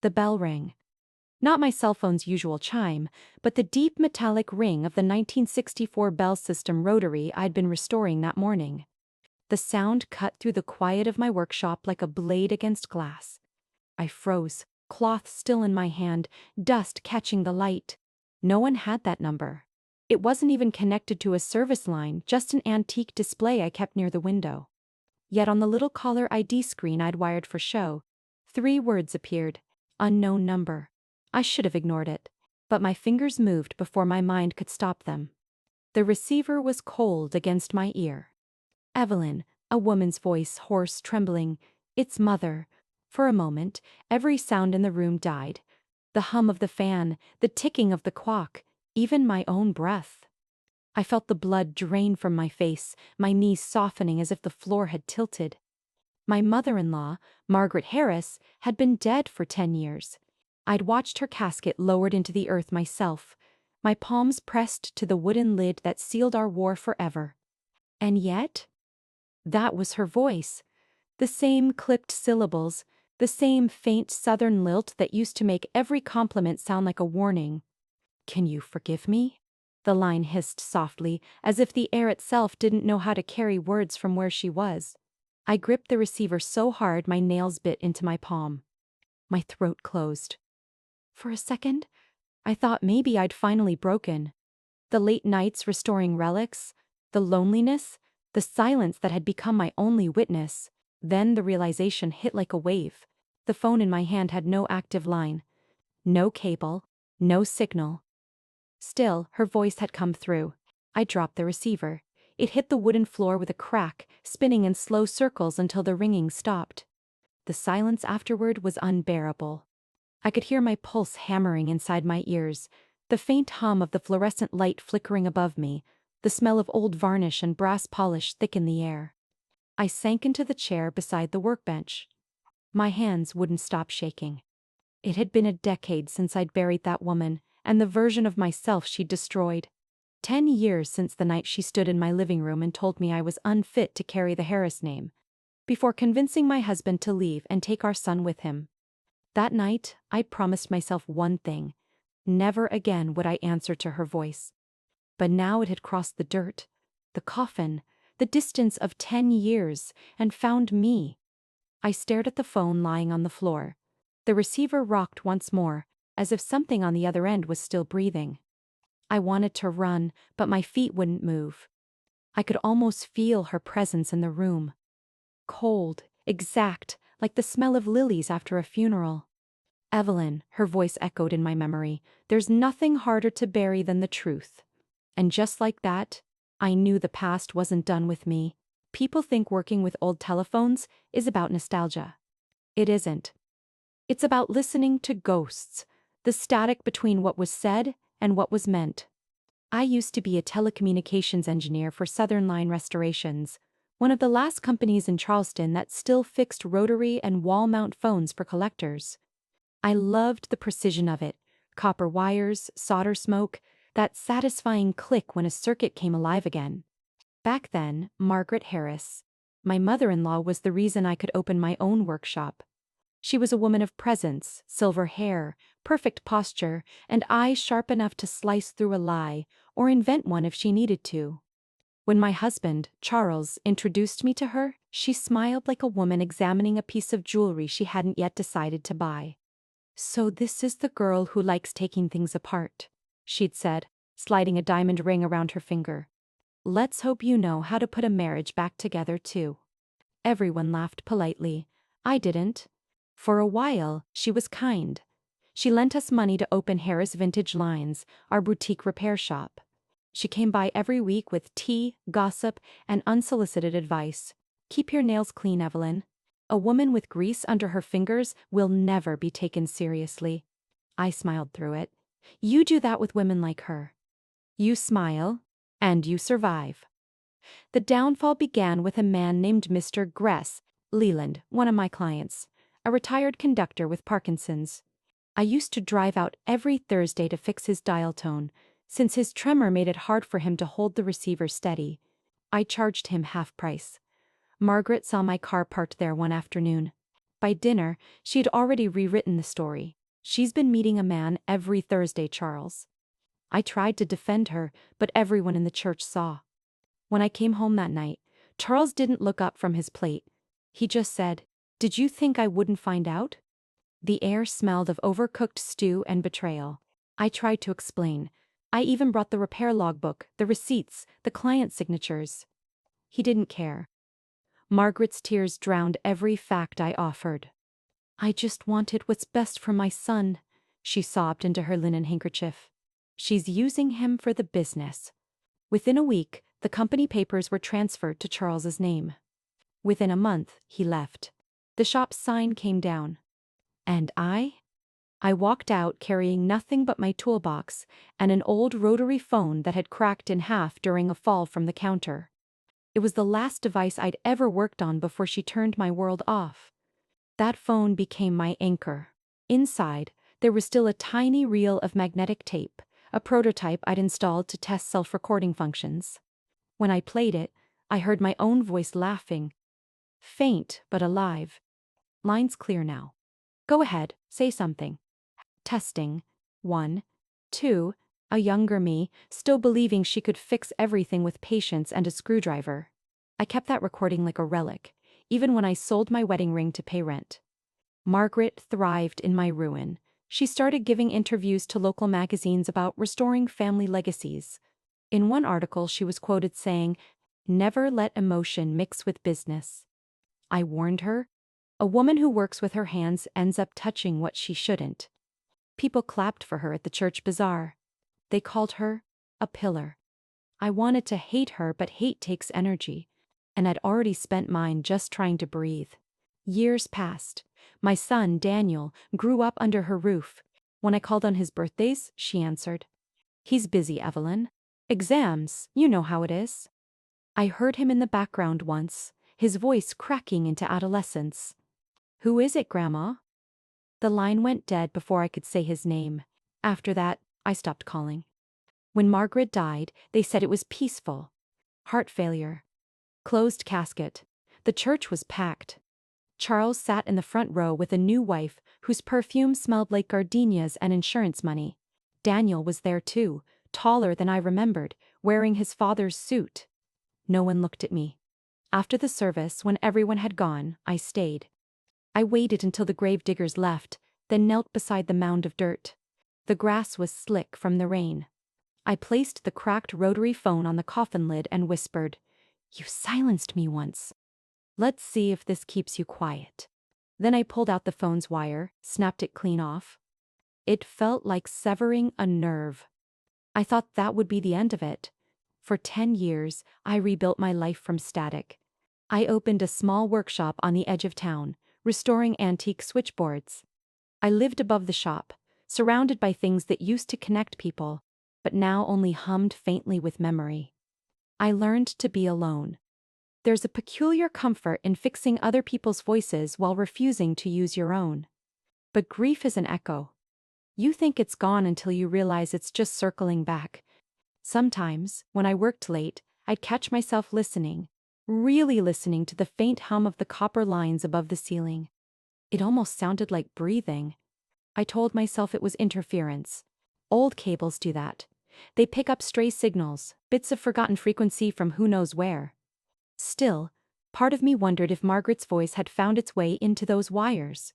The bell rang. Not my cell phone's usual chime, but the deep metallic ring of the 1964 bell system rotary I'd been restoring that morning. The sound cut through the quiet of my workshop like a blade against glass. I froze, cloth still in my hand, dust catching the light. No one had that number. It wasn't even connected to a service line, just an antique display I kept near the window. Yet on the little caller ID screen I'd wired for show, 3 words appeared: unknown number. I should have ignored it, but my fingers moved before my mind could stop them. The receiver was cold against my ear. Evelyn, a woman's voice, hoarse, trembling. It's Mother. For a moment, every sound in the room died. The hum of the fan, the ticking of the clock, even my own breath. I felt the blood drain from my face, my knees softening as if the floor had tilted. My mother-in-law, Margaret Harris, had been dead for 10 years. I'd watched her casket lowered into the earth myself, my palms pressed to the wooden lid that sealed our war forever. And yet, that was her voice. The same clipped syllables, the same faint southern lilt that used to make every compliment sound like a warning. "Can you forgive me?" The line hissed softly, as if the air itself didn't know how to carry words from where she was. I gripped the receiver so hard my nails bit into my palm. My throat closed. For a second, I thought maybe I'd finally broken. The late nights restoring relics, the loneliness, the silence that had become my only witness. Then the realization hit like a wave. The phone in my hand had no active line. No cable, no signal. Still, her voice had come through. I dropped the receiver. It hit the wooden floor with a crack, spinning in slow circles until the ringing stopped. The silence afterward was unbearable. I could hear my pulse hammering inside my ears, the faint hum of the fluorescent light flickering above me, the smell of old varnish and brass polish thick in the air. I sank into the chair beside the workbench. My hands wouldn't stop shaking. It had been a decade since I'd buried that woman, and the version of myself she'd destroyed. 10 years since the night she stood in my living room and told me I was unfit to carry the Harris name, before convincing my husband to leave and take our son with him. That night, I'd promised myself one thing: never again would I answer to her voice. But now it had crossed the dirt, the coffin, the distance of 10 years, and found me. I stared at the phone lying on the floor. The receiver rocked once more, as if something on the other end was still breathing. I wanted to run, but my feet wouldn't move. I could almost feel her presence in the room. Cold, exact, like the smell of lilies after a funeral. "Evelyn," her voice echoed in my memory, "there's nothing harder to bury than the truth." And just like that, I knew the past wasn't done with me. People think working with old telephones is about nostalgia. It isn't. It's about listening to ghosts, the static between what was said and what was meant. I used to be a telecommunications engineer for Southern Line Restorations, one of the last companies in Charleston that still fixed rotary and wall-mount phones for collectors. I loved the precision of it: copper wires, solder smoke, that satisfying click when a circuit came alive again. Back then, Margaret Harris, my mother-in-law, was the reason I could open my own workshop. She was a woman of presence, silver hair, perfect posture, and eyes sharp enough to slice through a lie, or invent one if she needed to. When my husband, Charles, introduced me to her, she smiled like a woman examining a piece of jewelry she hadn't yet decided to buy. "So this is the girl who likes taking things apart," she'd said, sliding a diamond ring around her finger. "Let's hope you know how to put a marriage back together, too." Everyone laughed politely. I didn't. For a while, she was kind. She lent us money to open Harris Vintage Lines, our boutique repair shop. She came by every week with tea, gossip, and unsolicited advice. "Keep your nails clean, Evelyn. A woman with grease under her fingers will never be taken seriously." I smiled through it. "You do that with women like her. You smile, and you survive." The downfall began with a man named Mr. Gress Leland, one of my clients, a retired conductor with Parkinson's. I used to drive out every Thursday to fix his dial tone, since his tremor made it hard for him to hold the receiver steady. I charged him half price. Margaret saw my car parked there one afternoon. By dinner, she'd already rewritten the story. She's been meeting a man every Thursday, Charles. I tried to defend her, but everyone in the church saw. When I came home that night, Charles didn't look up from his plate. He just said, "Did you think I wouldn't find out?" The air smelled of overcooked stew and betrayal. I tried to explain. I even brought the repair logbook, the receipts, the client signatures. He didn't care. Margaret's tears drowned every fact I offered. "I just wanted what's best for my son," she sobbed into her linen handkerchief. "She's using him for the business." Within a week, the company papers were transferred to Charles's name. Within a month, he left. The shop's sign came down. And I walked out carrying nothing but my toolbox and an old rotary phone that had cracked in half during a fall from the counter. It was the last device I'd ever worked on before she turned my world off. That phone became my anchor. Inside, there was still a tiny reel of magnetic tape, a prototype I'd installed to test self-recording functions. When I played it, I heard my own voice laughing. Faint, but alive. "Line's clear now. Go ahead, say something." Testing. 1, 2, a younger me, still believing she could fix everything with patience and a screwdriver. I kept that recording like a relic, even when I sold my wedding ring to pay rent. Margaret thrived in my ruin. She started giving interviews to local magazines about restoring family legacies. In one article, she was quoted saying, "Never let emotion mix with business." I warned her. A woman who works with her hands ends up touching what she shouldn't. People clapped for her at the church bazaar. They called her a pillar. I wanted to hate her, but hate takes energy, and I'd already spent mine just trying to breathe. Years passed. My son, Daniel, grew up under her roof. When I called on his birthdays, she answered, "He's busy, Evelyn. Exams, you know how it is." I heard him in the background once, his voice cracking into adolescence. "Who is it, Grandma?" The line went dead before I could say his name. After that, I stopped calling. When Margaret died, they said it was peaceful. Heart failure. Closed casket. The church was packed. Charles sat in the front row with a new wife whose perfume smelled like gardenias and insurance money. Daniel was there too, taller than I remembered, wearing his father's suit. No one looked at me. After the service, when everyone had gone, I stayed. I waited until the gravediggers left, then knelt beside the mound of dirt. The grass was slick from the rain. I placed the cracked rotary phone on the coffin lid and whispered, "You silenced me once. Let's see if this keeps you quiet." Then I pulled out the phone's wire, snapped it clean off. It felt like severing a nerve. I thought that would be the end of it. For 10 years, I rebuilt my life from static. I opened a small workshop on the edge of town, restoring antique switchboards. I lived above the shop, surrounded by things that used to connect people, but now only hummed faintly with memory. I learned to be alone. There's a peculiar comfort in fixing other people's voices while refusing to use your own. But grief is an echo. You think it's gone until you realize it's just circling back. Sometimes, when I worked late, I'd catch myself listening, really listening to the faint hum of the copper lines above the ceiling. It almost sounded like breathing. I told myself it was interference. Old cables do that. They pick up stray signals, bits of forgotten frequency from who knows where. Still, part of me wondered if Margaret's voice had found its way into those wires.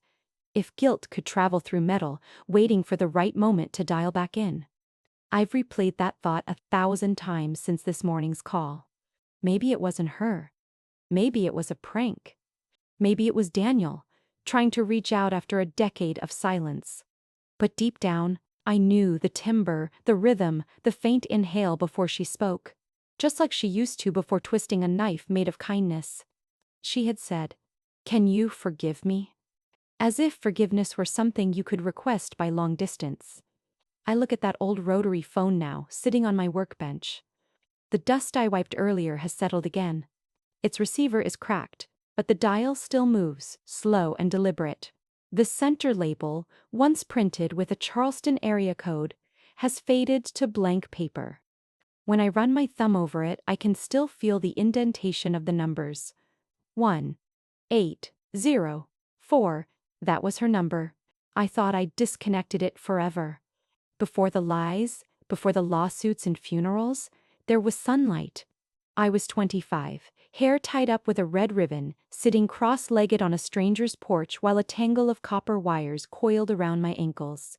If guilt could travel through metal, waiting for the right moment to dial back in. I've replayed that thought 1,000 times since this morning's call. Maybe it wasn't her. Maybe it was a prank. Maybe it was Daniel, trying to reach out after a decade of silence. But deep down, I knew the timbre, the rhythm, the faint inhale before she spoke, just like she used to before twisting a knife made of kindness. She had said, "Can you forgive me?" As if forgiveness were something you could request by long distance. I look at that old rotary phone now, sitting on my workbench. The dust I wiped earlier has settled again. Its receiver is cracked, but the dial still moves, slow and deliberate. The center label, once printed with a Charleston area code, has faded to blank paper. When I run my thumb over it, I can still feel the indentation of the numbers. 1, 8, 0, 4. That was her number. I thought I'd disconnected it forever. Before the lies, before the lawsuits and funerals, there was sunlight. I was 25, hair tied up with a red ribbon, sitting cross-legged on a stranger's porch while a tangle of copper wires coiled around my ankles.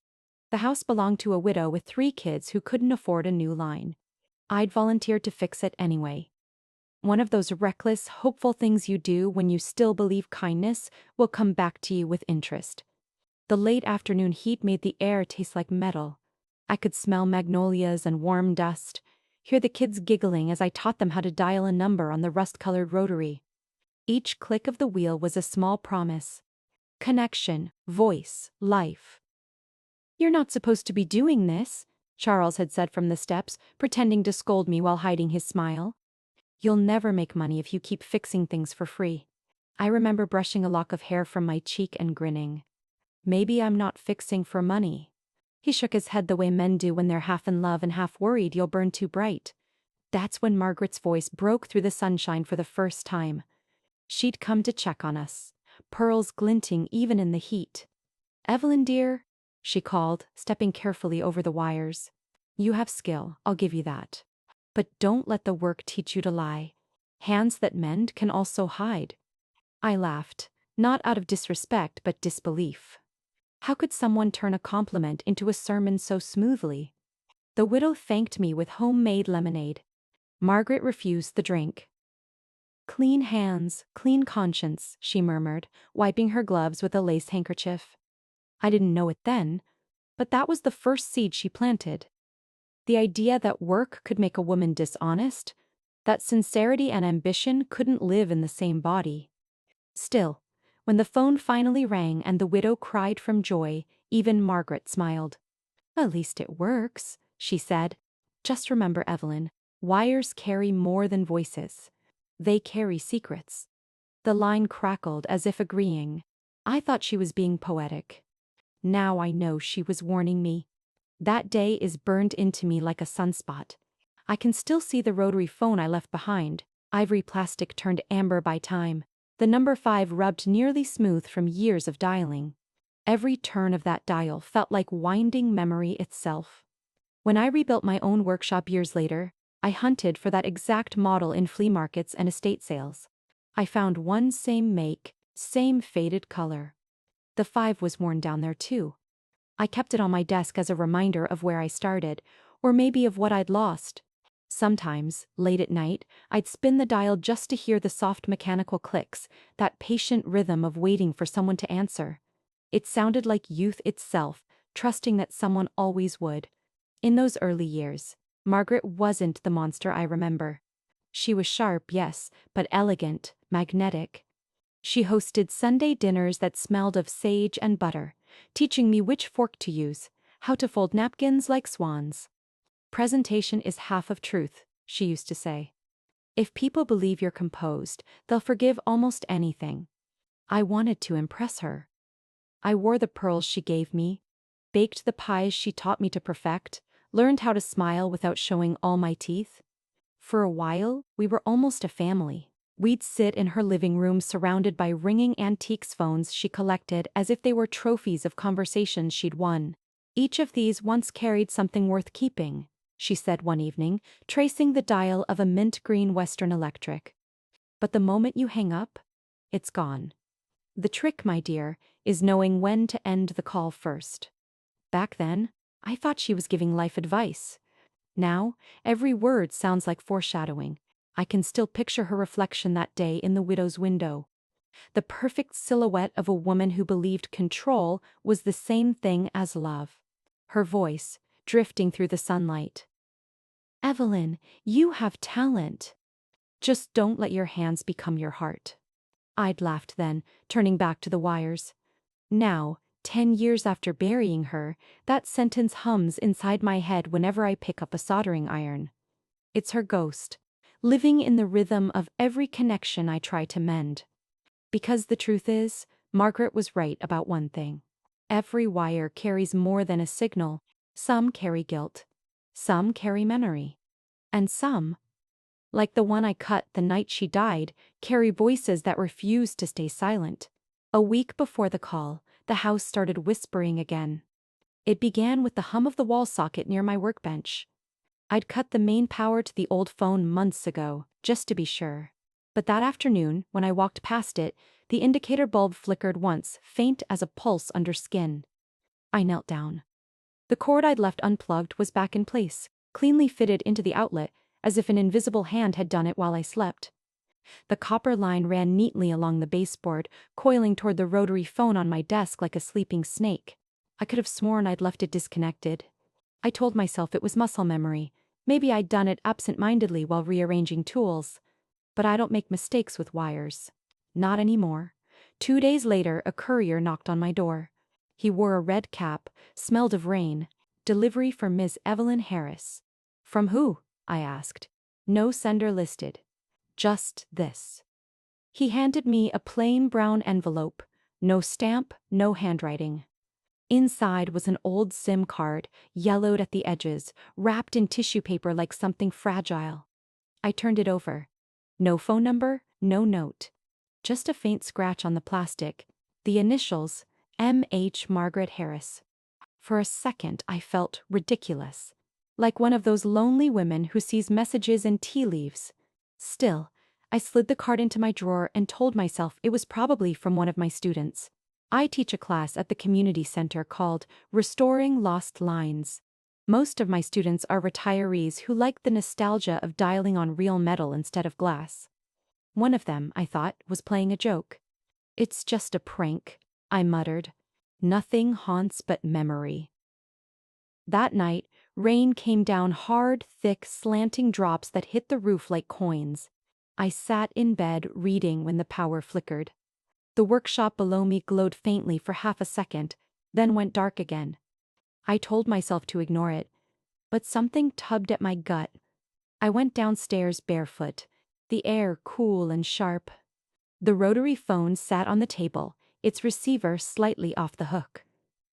The house belonged to a widow with 3 kids who couldn't afford a new line. I'd volunteered to fix it anyway. One of those reckless, hopeful things you do when you still believe kindness will come back to you with interest. The late afternoon heat made the air taste like metal. I could smell magnolias and warm dust, hear the kids giggling as I taught them how to dial a number on the rust-colored rotary. Each click of the wheel was a small promise. Connection, voice, life. "You're not supposed to be doing this," Charles had said from the steps, pretending to scold me while hiding his smile. "You'll never make money if you keep fixing things for free." I remember brushing a lock of hair from my cheek and grinning. Maybe I'm not fixing for money. He shook his head the way men do when they're half in love and half worried you'll burn too bright. That's when Margaret's voice broke through the sunshine for the first time. She'd come to check on us, pearls glinting even in the heat. "Evelyn, dear," she called, stepping carefully over the wires. "You have skill, I'll give you that. But don't let the work teach you to lie. Hands that mend can also hide." I laughed, not out of disrespect but disbelief. How could someone turn a compliment into a sermon so smoothly? The widow thanked me with homemade lemonade. Margaret refused the drink. "Clean hands, clean conscience," she murmured, wiping her gloves with a lace handkerchief. I didn't know it then, but that was the first seed she planted. The idea that work could make a woman dishonest, that sincerity and ambition couldn't live in the same body. Still, when the phone finally rang and the widow cried from joy, even Margaret smiled. "At least it works," she said. "Just remember, Evelyn, wires carry more than voices. They carry secrets." The line crackled as if agreeing. I thought she was being poetic. Now I know she was warning me. That day is burned into me like a sunspot. I can still see the rotary phone I left behind, ivory plastic turned amber by time. The number 5 rubbed nearly smooth from years of dialing. Every turn of that dial felt like winding memory itself. When I rebuilt my own workshop years later, I hunted for that exact model in flea markets and estate sales. I found one same make, same faded color. The 5 was worn down there too. I kept it on my desk as a reminder of where I started, or maybe of what I'd lost. Sometimes, late at night, I'd spin the dial just to hear the soft mechanical clicks, that patient rhythm of waiting for someone to answer. It sounded like youth itself, trusting that someone always would. In those early years, Margaret wasn't the monster I remember. She was sharp, yes, but elegant, magnetic. She hosted Sunday dinners that smelled of sage and butter, teaching me which fork to use, how to fold napkins like swans. "Presentation is half of truth," she used to say. "If people believe you're composed, they'll forgive almost anything." I wanted to impress her. I wore the pearls she gave me, baked the pies she taught me to perfect, learned how to smile without showing all my teeth. For a while, we were almost a family. We'd sit in her living room surrounded by ringing antiques phones she collected as if they were trophies of conversations she'd won. "Each of these once carried something worth keeping," she said one evening, tracing the dial of a mint green Western Electric. "But the moment you hang up, it's gone. The trick, my dear, is knowing when to end the call first." Back then, I thought she was giving life advice. Now, every word sounds like foreshadowing. I can still picture her reflection that day in the widow's window. The perfect silhouette of a woman who believed control was the same thing as love. Her voice, drifting through the sunlight. "Evelyn, you have talent. Just don't let your hands become your heart." I'd laughed then, turning back to the wires. Now, 10 years after burying her, that sentence hums inside my head whenever I pick up a soldering iron. It's her ghost, living in the rhythm of every connection I try to mend. Because the truth is, Margaret was right about one thing. Every wire carries more than a signal. Some carry guilt. Some carry memory. And some, like the one I cut the night she died, carry voices that refuse to stay silent. A week before the call, the house started whispering again. It began with the hum of the wall socket near my workbench. I'd cut the main power to the old phone months ago, just to be sure. But that afternoon, when I walked past it, the indicator bulb flickered once, faint as a pulse under skin. I knelt down. The cord I'd left unplugged was back in place, cleanly fitted into the outlet, as if an invisible hand had done it while I slept. The copper line ran neatly along the baseboard, coiling toward the rotary phone on my desk like a sleeping snake. I could have sworn I'd left it disconnected. I told myself it was muscle memory. Maybe I'd done it absent-mindedly while rearranging tools. But I don't make mistakes with wires. Not anymore. 2 days later, a courier knocked on my door. He wore a red cap, smelled of rain. Delivery for Ms. Evelyn Harris. From who? I asked. No sender listed. Just this. He handed me a plain brown envelope. No stamp, no handwriting. Inside was an old SIM card, yellowed at the edges, wrapped in tissue paper like something fragile. I turned it over. No phone number, no note. Just a faint scratch on the plastic. The initials, M.H. Margaret Harris. For a second I felt ridiculous. Like one of those lonely women who sees messages in tea leaves. Still, I slid the card into my drawer and told myself it was probably from one of my students. I teach a class at the community center called Restoring Lost Lines. Most of my students are retirees who like the nostalgia of dialing on real metal instead of glass. One of them, I thought, was playing a joke. It's just a prank, I muttered. Nothing haunts but memory. That night, rain came down hard, thick, slanting drops that hit the roof like coins. I sat in bed reading when the power flickered. The workshop below me glowed faintly for half a second, then went dark again. I told myself to ignore it, but something tugged at my gut. I went downstairs barefoot, the air cool and sharp. The rotary phone sat on the table, its receiver slightly off the hook.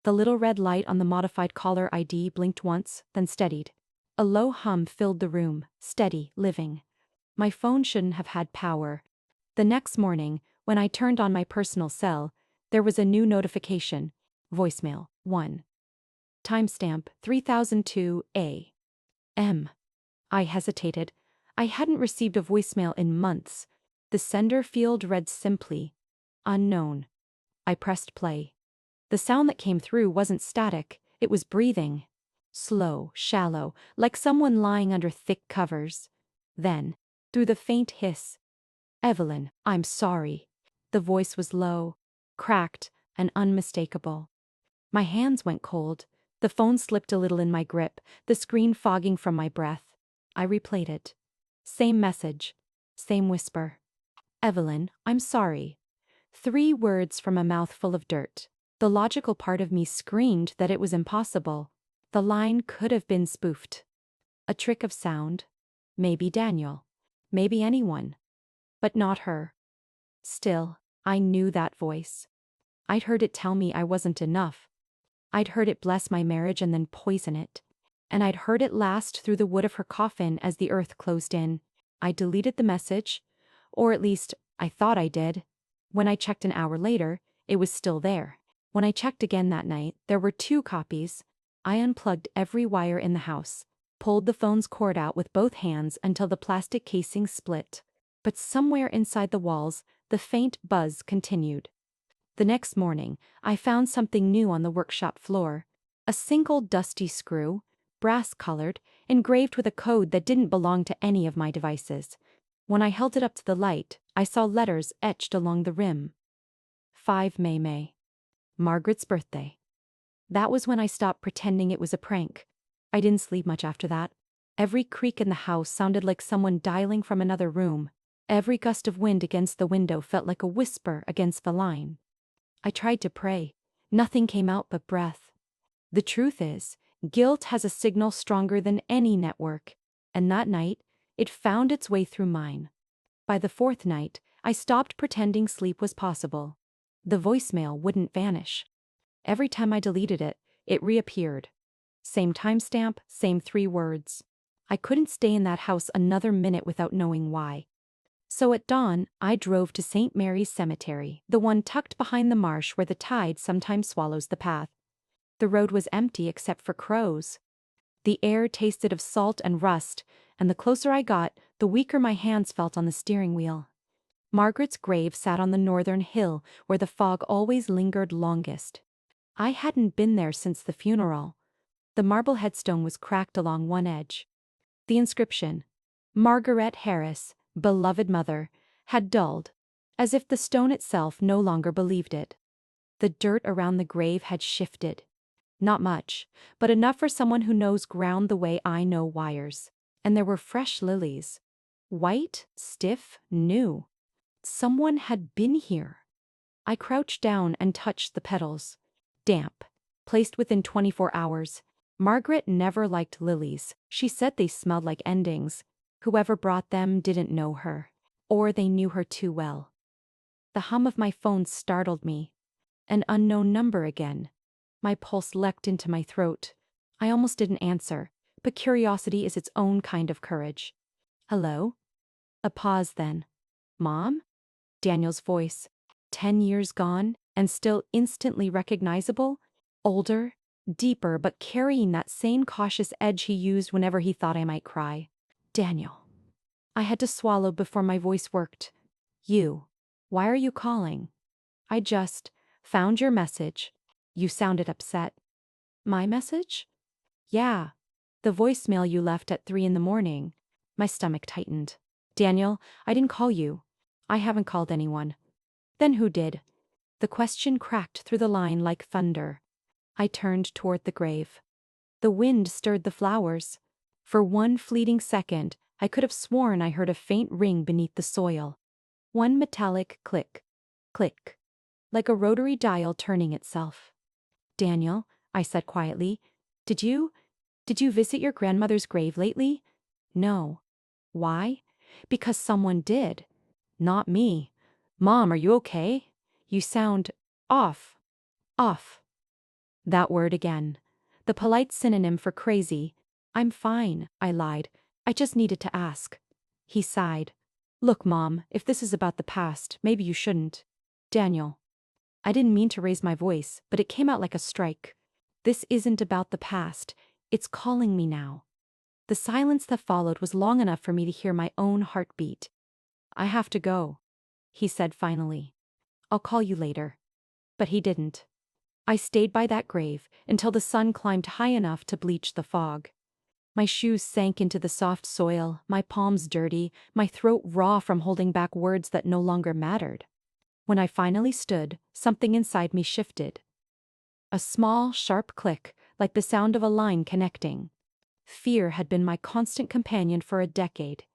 The little red light on the modified caller ID blinked once, then steadied. A low hum filled the room, steady, living. My phone shouldn't have had power. The next morning, when I turned on my personal cell, there was a new notification. Voicemail, 1. Timestamp, 3002 a.m. I hesitated. I hadn't received a voicemail in months. The sender field read simply, unknown. I pressed play. The sound that came through wasn't static, it was breathing. Slow, shallow, like someone lying under thick covers. Then, through the faint hiss, Evelyn, I'm sorry. The voice was low, cracked, and unmistakable. My hands went cold. The phone slipped a little in my grip, the screen fogging from my breath. I replayed it. Same message, same whisper. Evelyn, I'm sorry. 3 words from a mouth full of dirt. The logical part of me screamed that it was impossible. The line could have been spoofed. A trick of sound. Maybe Daniel. Maybe anyone. But not her. Still, I knew that voice. I'd heard it tell me I wasn't enough. I'd heard it bless my marriage and then poison it. And I'd heard it last through the wood of her coffin as the earth closed in. I deleted the message, or at least, I thought I did. When I checked an hour later, it was still there. When I checked again that night, there were 2 copies. I unplugged every wire in the house, pulled the phone's cord out with both hands until the plastic casing split. But somewhere inside the walls, the faint buzz continued. The next morning, I found something new on the workshop floor. A single dusty screw, brass-colored, engraved with a code that didn't belong to any of my devices. When I held it up to the light, I saw letters etched along the rim. 5 May. Margaret's birthday. That was when I stopped pretending it was a prank. I didn't sleep much after that. Every creak in the house sounded like someone dialing from another room. Every gust of wind against the window felt like a whisper against the line. I tried to pray. Nothing came out but breath. The truth is, guilt has a signal stronger than any network, and that night, it found its way through mine. By the 4th night, I stopped pretending sleep was possible. The voicemail wouldn't vanish. Every time I deleted it, it reappeared. Same timestamp, same 3 words. I couldn't stay in that house another minute without knowing why. So at dawn, I drove to St. Mary's Cemetery, the one tucked behind the marsh where the tide sometimes swallows the path. The road was empty except for crows. The air tasted of salt and rust, and the closer I got, the weaker my hands felt on the steering wheel. Margaret's grave sat on the northern hill where the fog always lingered longest. I hadn't been there since the funeral. The marble headstone was cracked along one edge. The inscription, Margaret Harris, beloved mother, had dulled, as if the stone itself no longer believed it. The dirt around the grave had shifted. Not much, but enough for someone who knows ground the way I know wires. And there were fresh lilies. White, stiff, new. Someone had been here. I crouched down and touched the petals. Damp. Placed within 24 hours. Margaret never liked lilies. She said they smelled like endings. Whoever brought them didn't know her. Or they knew her too well. The hum of my phone startled me. An unknown number again. My pulse leapt into my throat. I almost didn't answer, but curiosity is its own kind of courage. Hello? A pause then. Mom? Daniel's voice. 10 years gone, and still instantly recognizable? Older, deeper, but carrying that same cautious edge he used whenever he thought I might cry. Daniel. I had to swallow before my voice worked. You. Why are you calling? I just found your message. You sounded upset. My message? Yeah. The voicemail you left at 3 in the morning. My stomach tightened. Daniel, I didn't call you. I haven't called anyone. Then who did? The question cracked through the line like thunder. I turned toward the grave. The wind stirred the flowers. For one fleeting second, I could have sworn I heard a faint ring beneath the soil. One metallic click. Click. Like a rotary dial turning itself. Daniel, I said quietly, did you visit your grandmother's grave lately? No. Why? Because someone did. Not me. Mom, are you okay? You sound off. Off. That word again. The polite synonym for crazy. I'm fine, I lied. I just needed to ask. He sighed. Look, Mom, if this is about the past, maybe you shouldn't. Daniel. I didn't mean to raise my voice, but it came out like a strike. This isn't about the past. It's calling me now. The silence that followed was long enough for me to hear my own heartbeat. I have to go, he said finally. I'll call you later. But he didn't. I stayed by that grave until the sun climbed high enough to bleach the fog. My shoes sank into the soft soil, my palms dirty, my throat raw from holding back words that no longer mattered. When I finally stood, something inside me shifted. A small, sharp click, like the sound of a line connecting. Fear had been my constant companion for a decade.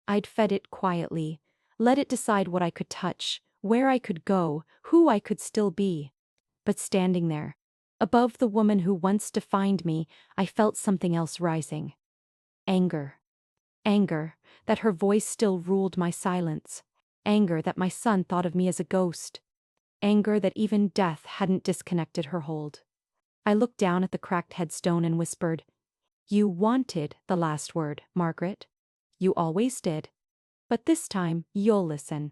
I'd fed it quietly, let it decide what I could touch, where I could go, who I could still be. But standing there, above the woman who once defined me, I felt something else rising. Anger. Anger, that her voice still ruled my silence. Anger that my son thought of me as a ghost. Anger that even death hadn't disconnected her hold. I looked down at the cracked headstone and whispered, You wanted the last word, Margaret. You always did. But this time, you'll listen.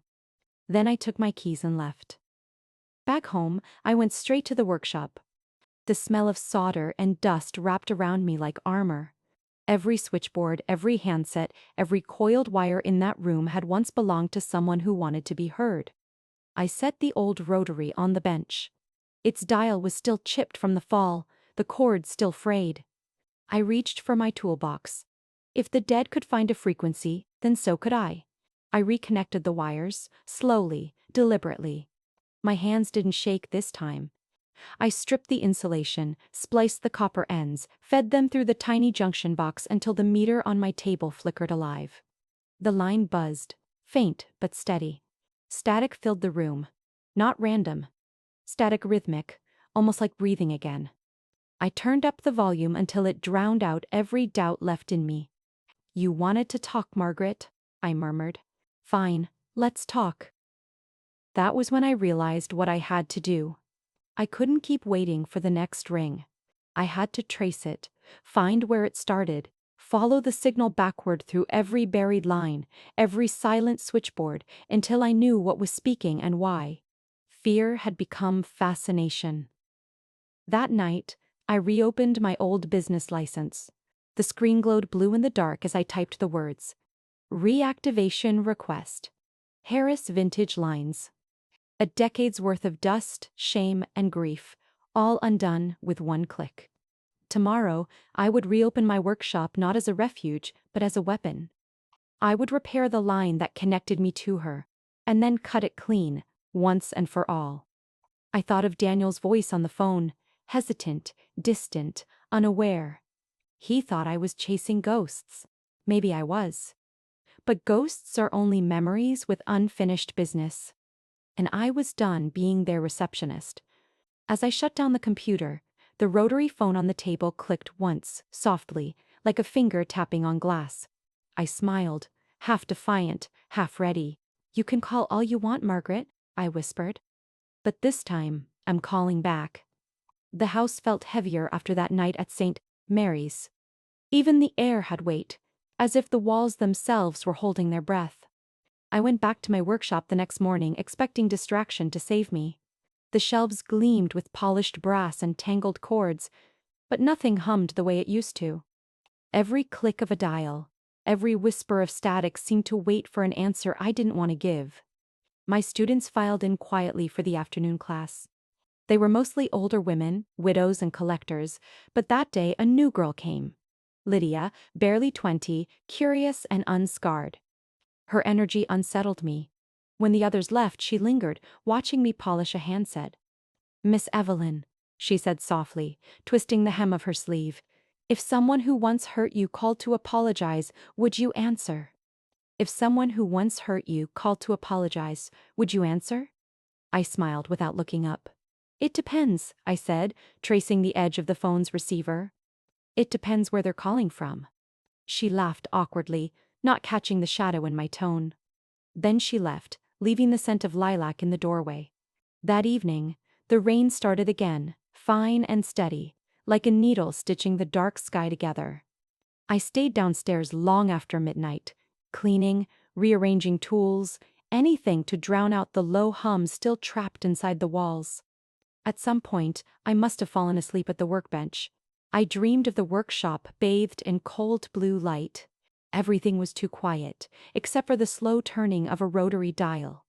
Then I took my keys and left. Back home, I went straight to the workshop. The smell of solder and dust wrapped around me like armor. Every switchboard, every handset, every coiled wire in that room had once belonged to someone who wanted to be heard. I set the old rotary on the bench. Its dial was still chipped from the fall, the cord still frayed. I reached for my toolbox. If the dead could find a frequency, then so could I. I reconnected the wires, slowly, deliberately. My hands didn't shake this time. I stripped the insulation, spliced the copper ends, fed them through the tiny junction box until the meter on my table flickered alive. The line buzzed, faint but steady. Static filled the room. Not random. Static rhythmic, almost like breathing again. I turned up the volume until it drowned out every doubt left in me. You wanted to talk, Margaret, I murmured. Fine, let's talk. That was when I realized what I had to do. I couldn't keep waiting for the next ring. I had to trace it, find where it started, follow the signal backward through every buried line, every silent switchboard, until I knew what was speaking and why. Fear had become fascination. That night, I reopened my old business license. The screen glowed blue in the dark as I typed the words. Reactivation request. Harris Vintage Lines. A decade's worth of dust, shame, and grief, all undone with one click. Tomorrow, I would reopen my workshop not as a refuge, but as a weapon. I would repair the line that connected me to her, and then cut it clean, once and for all. I thought of Daniel's voice on the phone, hesitant, distant, unaware. He thought I was chasing ghosts. Maybe I was. But ghosts are only memories with unfinished business. And I was done being their receptionist. As I shut down the computer, the rotary phone on the table clicked once, softly, like a finger tapping on glass. I smiled, half defiant, half ready. "You can call all you want, Margaret," I whispered. "But this time, I'm calling back." The house felt heavier after that night at St. Mary's. Even the air had weight, as if the walls themselves were holding their breath. I went back to my workshop the next morning expecting distraction to save me. The shelves gleamed with polished brass and tangled cords, but nothing hummed the way it used to. Every click of a dial, every whisper of static seemed to wait for an answer I didn't want to give. My students filed in quietly for the afternoon class. They were mostly older women, widows and collectors, but that day a new girl came. Lydia, barely 20, curious and unscarred. Her energy unsettled me. When the others left, she lingered, watching me polish a handset. "Miss Evelyn," she said softly, twisting the hem of her sleeve, "if someone who once hurt you called to apologize, would you answer?" If someone who once hurt you called to apologize, would you answer? I smiled without looking up. "It depends," I said, tracing the edge of the phone's receiver. "It depends where they're calling from." She laughed awkwardly, not catching the shadow in my tone. Then she left, leaving the scent of lilac in the doorway. That evening, the rain started again, fine and steady, like a needle stitching the dark sky together. I stayed downstairs long after midnight, cleaning, rearranging tools, anything to drown out the low hum still trapped inside the walls. At some point, I must have fallen asleep at the workbench. I dreamed of the workshop bathed in cold blue light. Everything was too quiet, except for the slow turning of a rotary dial.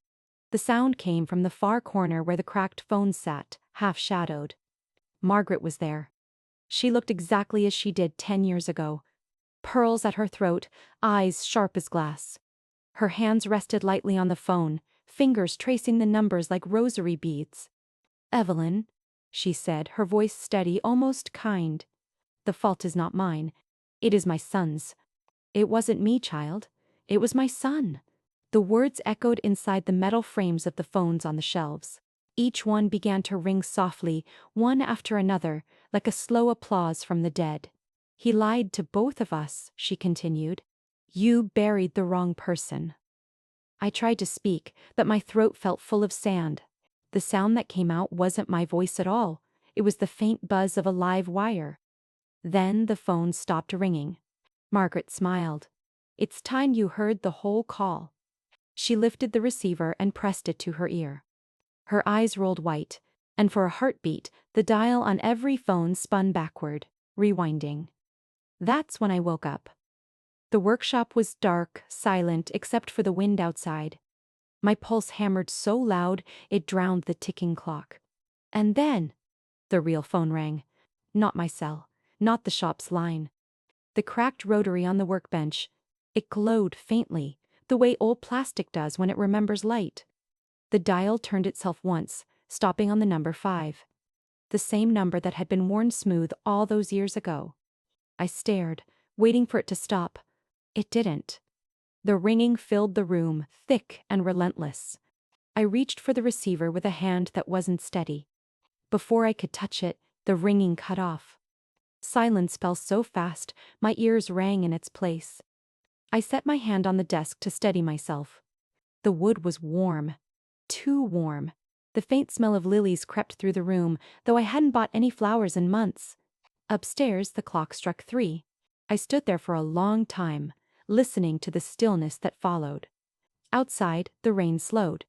The sound came from the far corner where the cracked phone sat, half-shadowed. Margaret was there. She looked exactly as she did 10 years ago. Pearls at her throat, eyes sharp as glass. Her hands rested lightly on the phone, fingers tracing the numbers like rosary beads. "Evelyn," she said, her voice steady, almost kind. "The fault is not mine. It is my son's." "It wasn't me, child. It was my son." The words echoed inside the metal frames of the phones on the shelves. Each one began to ring softly, one after another, like a slow applause from the dead. "He lied to both of us," she continued. "You buried the wrong person." I tried to speak, but my throat felt full of sand. The sound that came out wasn't my voice at all. It was the faint buzz of a live wire. Then the phone stopped ringing. Margaret smiled. "It's time you heard the whole call." She lifted the receiver and pressed it to her ear. Her eyes rolled white, and for a heartbeat, the dial on every phone spun backward, rewinding. That's when I woke up. The workshop was dark, silent, except for the wind outside. My pulse hammered so loud it drowned the ticking clock. And then, the real phone rang. Not my cell, not the shop's line. The cracked rotary on the workbench. It glowed faintly, the way old plastic does when it remembers light. The dial turned itself once, stopping on the number 5. The same number that had been worn smooth all those years ago. I stared, waiting for it to stop. It didn't. The ringing filled the room, thick and relentless. I reached for the receiver with a hand that wasn't steady. Before I could touch it, the ringing cut off. Silence fell so fast, my ears rang in its place. I set my hand on the desk to steady myself. The wood was warm. Too warm. The faint smell of lilies crept through the room, though I hadn't bought any flowers in months. Upstairs, the clock struck 3. I stood there for a long time, listening to the stillness that followed. Outside, the rain slowed.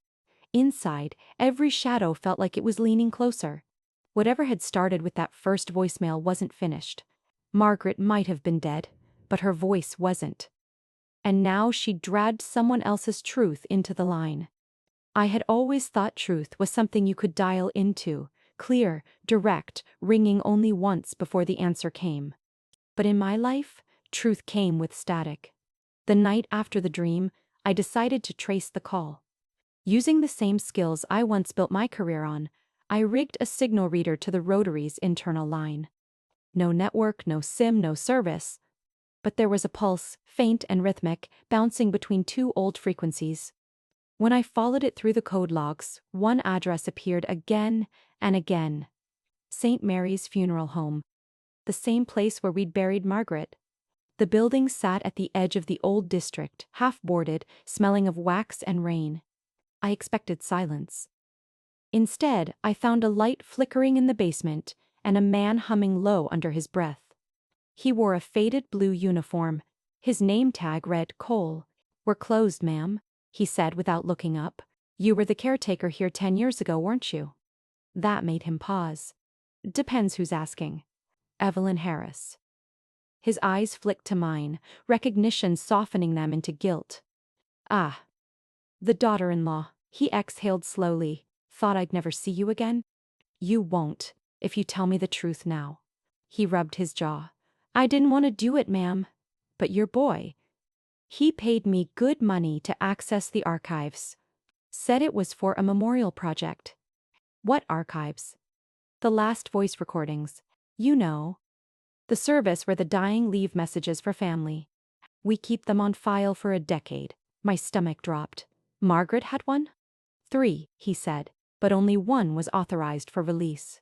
Inside, every shadow felt like it was leaning closer. Whatever had started with that first voicemail wasn't finished. Margaret might have been dead, but her voice wasn't. And now she dragged someone else's truth into the line. I had always thought truth was something you could dial into, clear, direct, ringing only once before the answer came. But in my life, truth came with static. The night after the dream, I decided to trace the call. Using the same skills I once built my career on, I rigged a signal reader to the rotary's internal line. No network, no SIM, no service. But there was a pulse, faint and rhythmic, bouncing between two old frequencies. When I followed it through the code logs, one address appeared again and again. St. Mary's Funeral Home. The same place where we'd buried Margaret. The building sat at the edge of the old district, half-boarded, smelling of wax and rain. I expected silence. Instead, I found a light flickering in the basement and a man humming low under his breath. He wore a faded blue uniform. His name tag read Cole. "We're closed, ma'am," he said without looking up. "You were the caretaker here 10 years ago, weren't you?" That made him pause. "Depends who's asking." "Evelyn Harris." His eyes flicked to mine, recognition softening them into guilt. "Ah. The daughter-in-law," he exhaled slowly. "Thought I'd never see you again?" "You won't, if you tell me the truth now." He rubbed his jaw. "I didn't want to do it, ma'am. But your boy. He paid me good money to access the archives. Said it was for a memorial project." "What archives?" "The last voice recordings. You know. The service where the dying leave messages for family. We keep them on file for a decade." My stomach dropped. "Margaret had one?" "3, he said, but only one was authorized for release.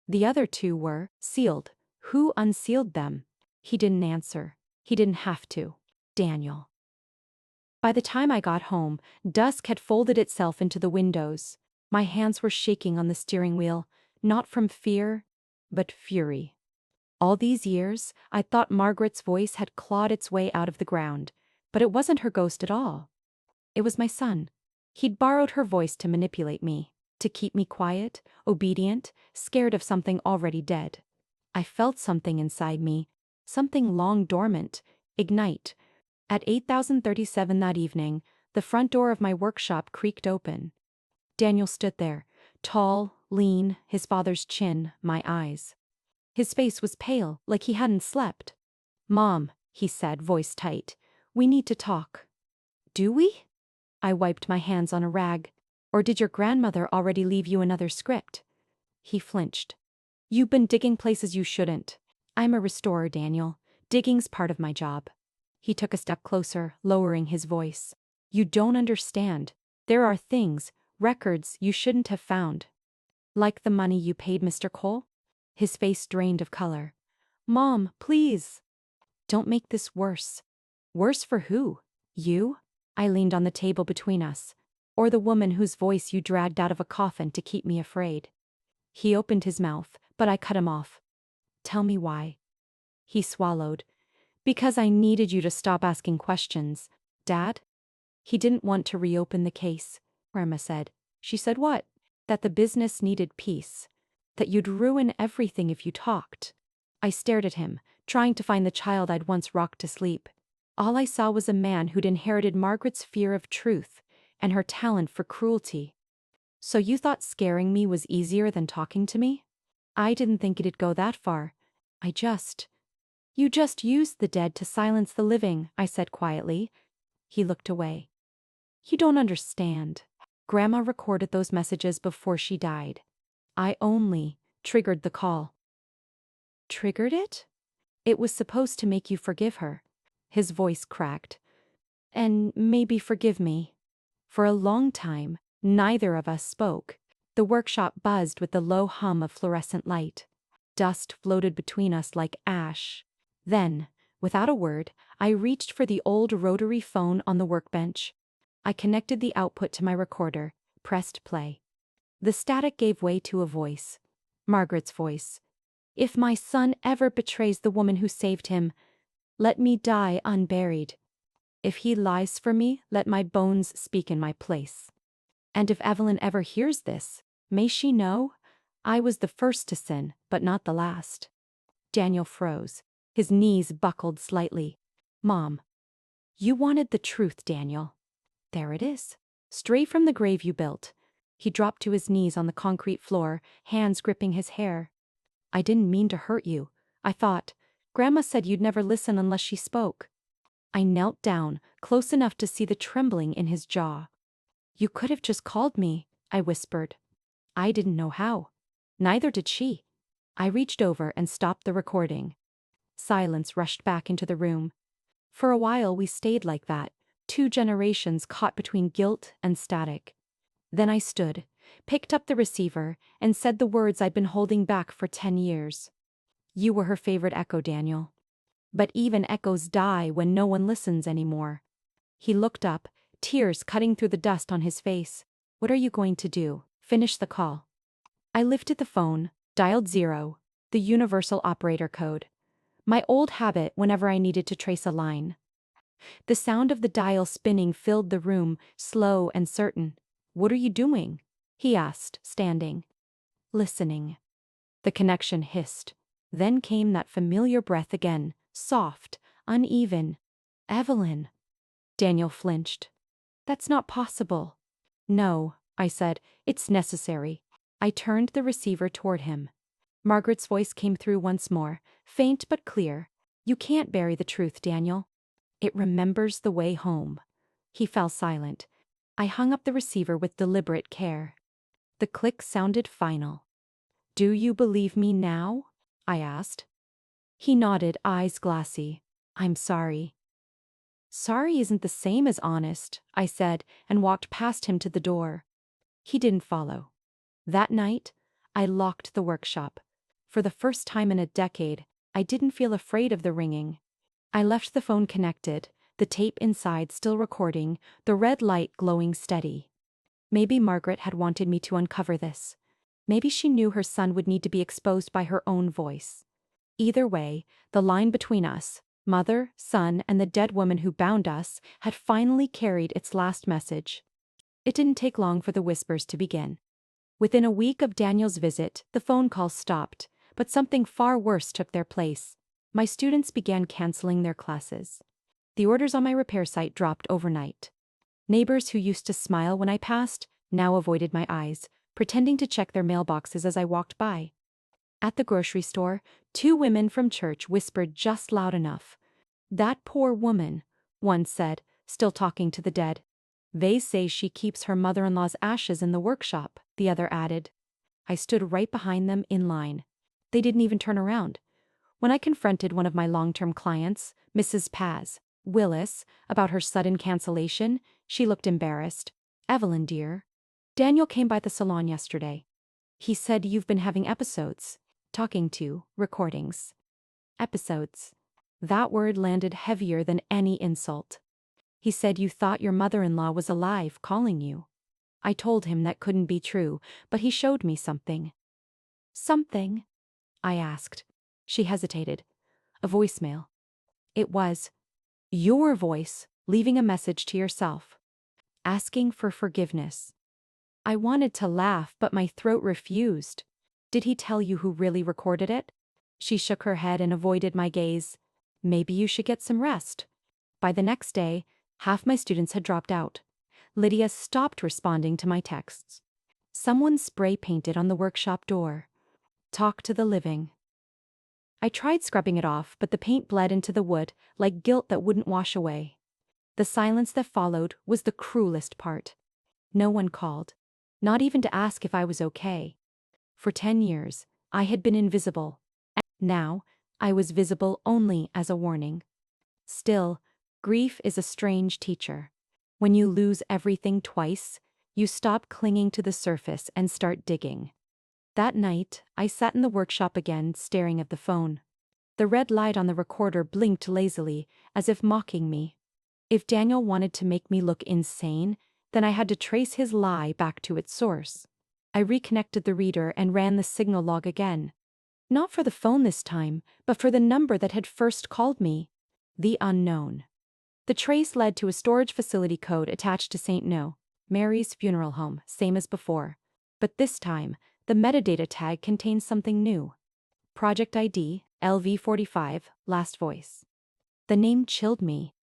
The other 2 were sealed. Who unsealed them?" He didn't answer. He didn't have to. Daniel. By the time I got home, dusk had folded itself into the windows. My hands were shaking on the steering wheel, not from fear, but fury. All these years, I thought Margaret's voice had clawed its way out of the ground, but it wasn't her ghost at all. It was my son. He'd borrowed her voice to manipulate me, to keep me quiet, obedient, scared of something already dead. I felt something inside me, something long dormant, ignite. At 8037 that evening, the front door of my workshop creaked open. Daniel stood there, tall, lean, his father's chin, my eyes. His face was pale, like he hadn't slept. "Mom," he said, voice tight, "we need to talk." "Do we?" I wiped my hands on a rag. "Or did your grandmother already leave you another script?" He flinched. "You've been digging places you shouldn't. I'm a restorer, Daniel. Digging's part of my job." He took a step closer, lowering his voice. "You don't understand. There are things, records you shouldn't have found." "Like the money you paid Mr. Cole?" His face drained of color. "Mom, please." "Don't make this worse." "Worse for who? You?" I leaned on the table between us. "Or the woman whose voice you dragged out of a coffin to keep me afraid?" He opened his mouth, but I cut him off. "Tell me why." He swallowed. "Because I needed you to stop asking questions. Dad?" He didn't want to reopen the case, Grandma said. She said what? That the business needed peace. That you'd ruin everything if you talked. I stared at him, trying to find the child I'd once rocked to sleep. All I saw was a man who'd inherited Margaret's fear of truth and her talent for cruelty. "So you thought scaring me was easier than talking to me?" "I didn't think it'd go that far. You just used the dead to silence the living," I said quietly. He looked away. "You don't understand. Grandma recorded those messages before she died. I only triggered the call." "Triggered it?" "It was supposed to make you forgive her." His voice cracked. "And maybe forgive me." For a long time, neither of us spoke. The workshop buzzed with the low hum of fluorescent light. Dust floated between us like ash. Then, without a word, I reached for the old rotary phone on the workbench. I connected the output to my recorder, pressed play. The static gave way to a voice. Margaret's voice. "If my son ever betrays the woman who saved him, Let me die unburied. If he lies for me, let my bones speak in my place. And if Evelyn ever hears this, may she know I was the first to sin, but not the last. Daniel froze. His knees buckled slightly. Mom, you wanted the truth, Daniel. There it is. Straight from the grave you built. He dropped to his knees on the concrete floor, hands gripping his hair. I didn't mean to hurt you. I thought. Grandma said you'd never listen unless she spoke. I knelt down, close enough to see the trembling in his jaw. You could have just called me, I whispered. I didn't know how. Neither did she. I reached over and stopped the recording. Silence rushed back into the room. For a while we stayed like that, 2 generations caught between guilt and static. Then I stood, picked up the receiver, and said the words I'd been holding back for 10 years. You were her favorite echo, Daniel. But even echoes die when no one listens anymore. He looked up, tears cutting through the dust on his face. What are you going to do? Finish the call. I lifted the phone, dialed 0, the universal operator code. My old habit whenever I needed to trace a line. The sound of the dial spinning filled the room, slow and certain. What are you doing? He asked, standing. Listening. The connection hissed. Then came that familiar breath again, soft, uneven. Evelyn. Daniel flinched. That's not possible. No, I said, it's necessary. I turned the receiver toward him. Margaret's voice came through once more, faint but clear. You can't bury the truth, Daniel. It remembers the way home. He fell silent. I hung up the receiver with deliberate care. The click sounded final. Do you believe me now? I asked. He nodded, eyes glassy. I'm sorry. Sorry isn't the same as honest, I said, and walked past him to the door. He didn't follow. That night, I locked the workshop. For the first time in a decade, I didn't feel afraid of the ringing. I left the phone connected, the tape inside still recording, the red light glowing steady. Maybe Margaret had wanted me to uncover this. Maybe she knew her son would need to be exposed by her own voice. Either way, the line between us, mother, son, and the dead woman who bound us, had finally carried its last message. It didn't take long for the whispers to begin. Within a week of Daniel's visit, the phone calls stopped, but something far worse took their place. My students began canceling their classes. The orders on my repair site dropped overnight. Neighbors who used to smile when I passed now avoided my eyes, pretending to check their mailboxes as I walked by. At the grocery store, 2 women from church whispered just loud enough. That poor woman, one said, still talking to the dead. They say she keeps her mother-in-law's ashes in the workshop, the other added. I stood right behind them in line. They didn't even turn around. When I confronted one of my long-term clients, Mrs. Paz Willis, about her sudden cancellation, she looked embarrassed. Evelyn, dear. Daniel came by the salon yesterday. He said you've been having episodes. Recordings. Episodes. That word landed heavier than any insult. He said you thought your mother-in-law was alive calling you. I told him that couldn't be true, but he showed me something. Something? I asked. She hesitated. A voicemail. It was your voice, leaving a message to yourself. Asking for forgiveness. I wanted to laugh, but my throat refused. Did he tell you who really recorded it? She shook her head and avoided my gaze. Maybe you should get some rest. By the next day, half my students had dropped out. Lydia stopped responding to my texts. Someone spray painted on the workshop door. Talk to the living. I tried scrubbing it off, but the paint bled into the wood like guilt that wouldn't wash away. The silence that followed was the cruelest part. No one called, not even to ask if I was okay. For 10 years, I had been invisible. Now, I was visible only as a warning. Still, grief is a strange teacher. When you lose everything twice, you stop clinging to the surface and start digging. That night, I sat in the workshop again, staring at the phone. The red light on the recorder blinked lazily, as if mocking me. If Daniel wanted to make me look insane, then I had to trace his lie back to its source. I reconnected the reader and ran the signal log again. Not for the phone this time, but for the number that had first called me. The unknown. The trace led to a storage facility code attached to St. No, Mary's funeral home, same as before. But this time, the metadata tag contains something new. Project ID, LV45, last voice. The name chilled me.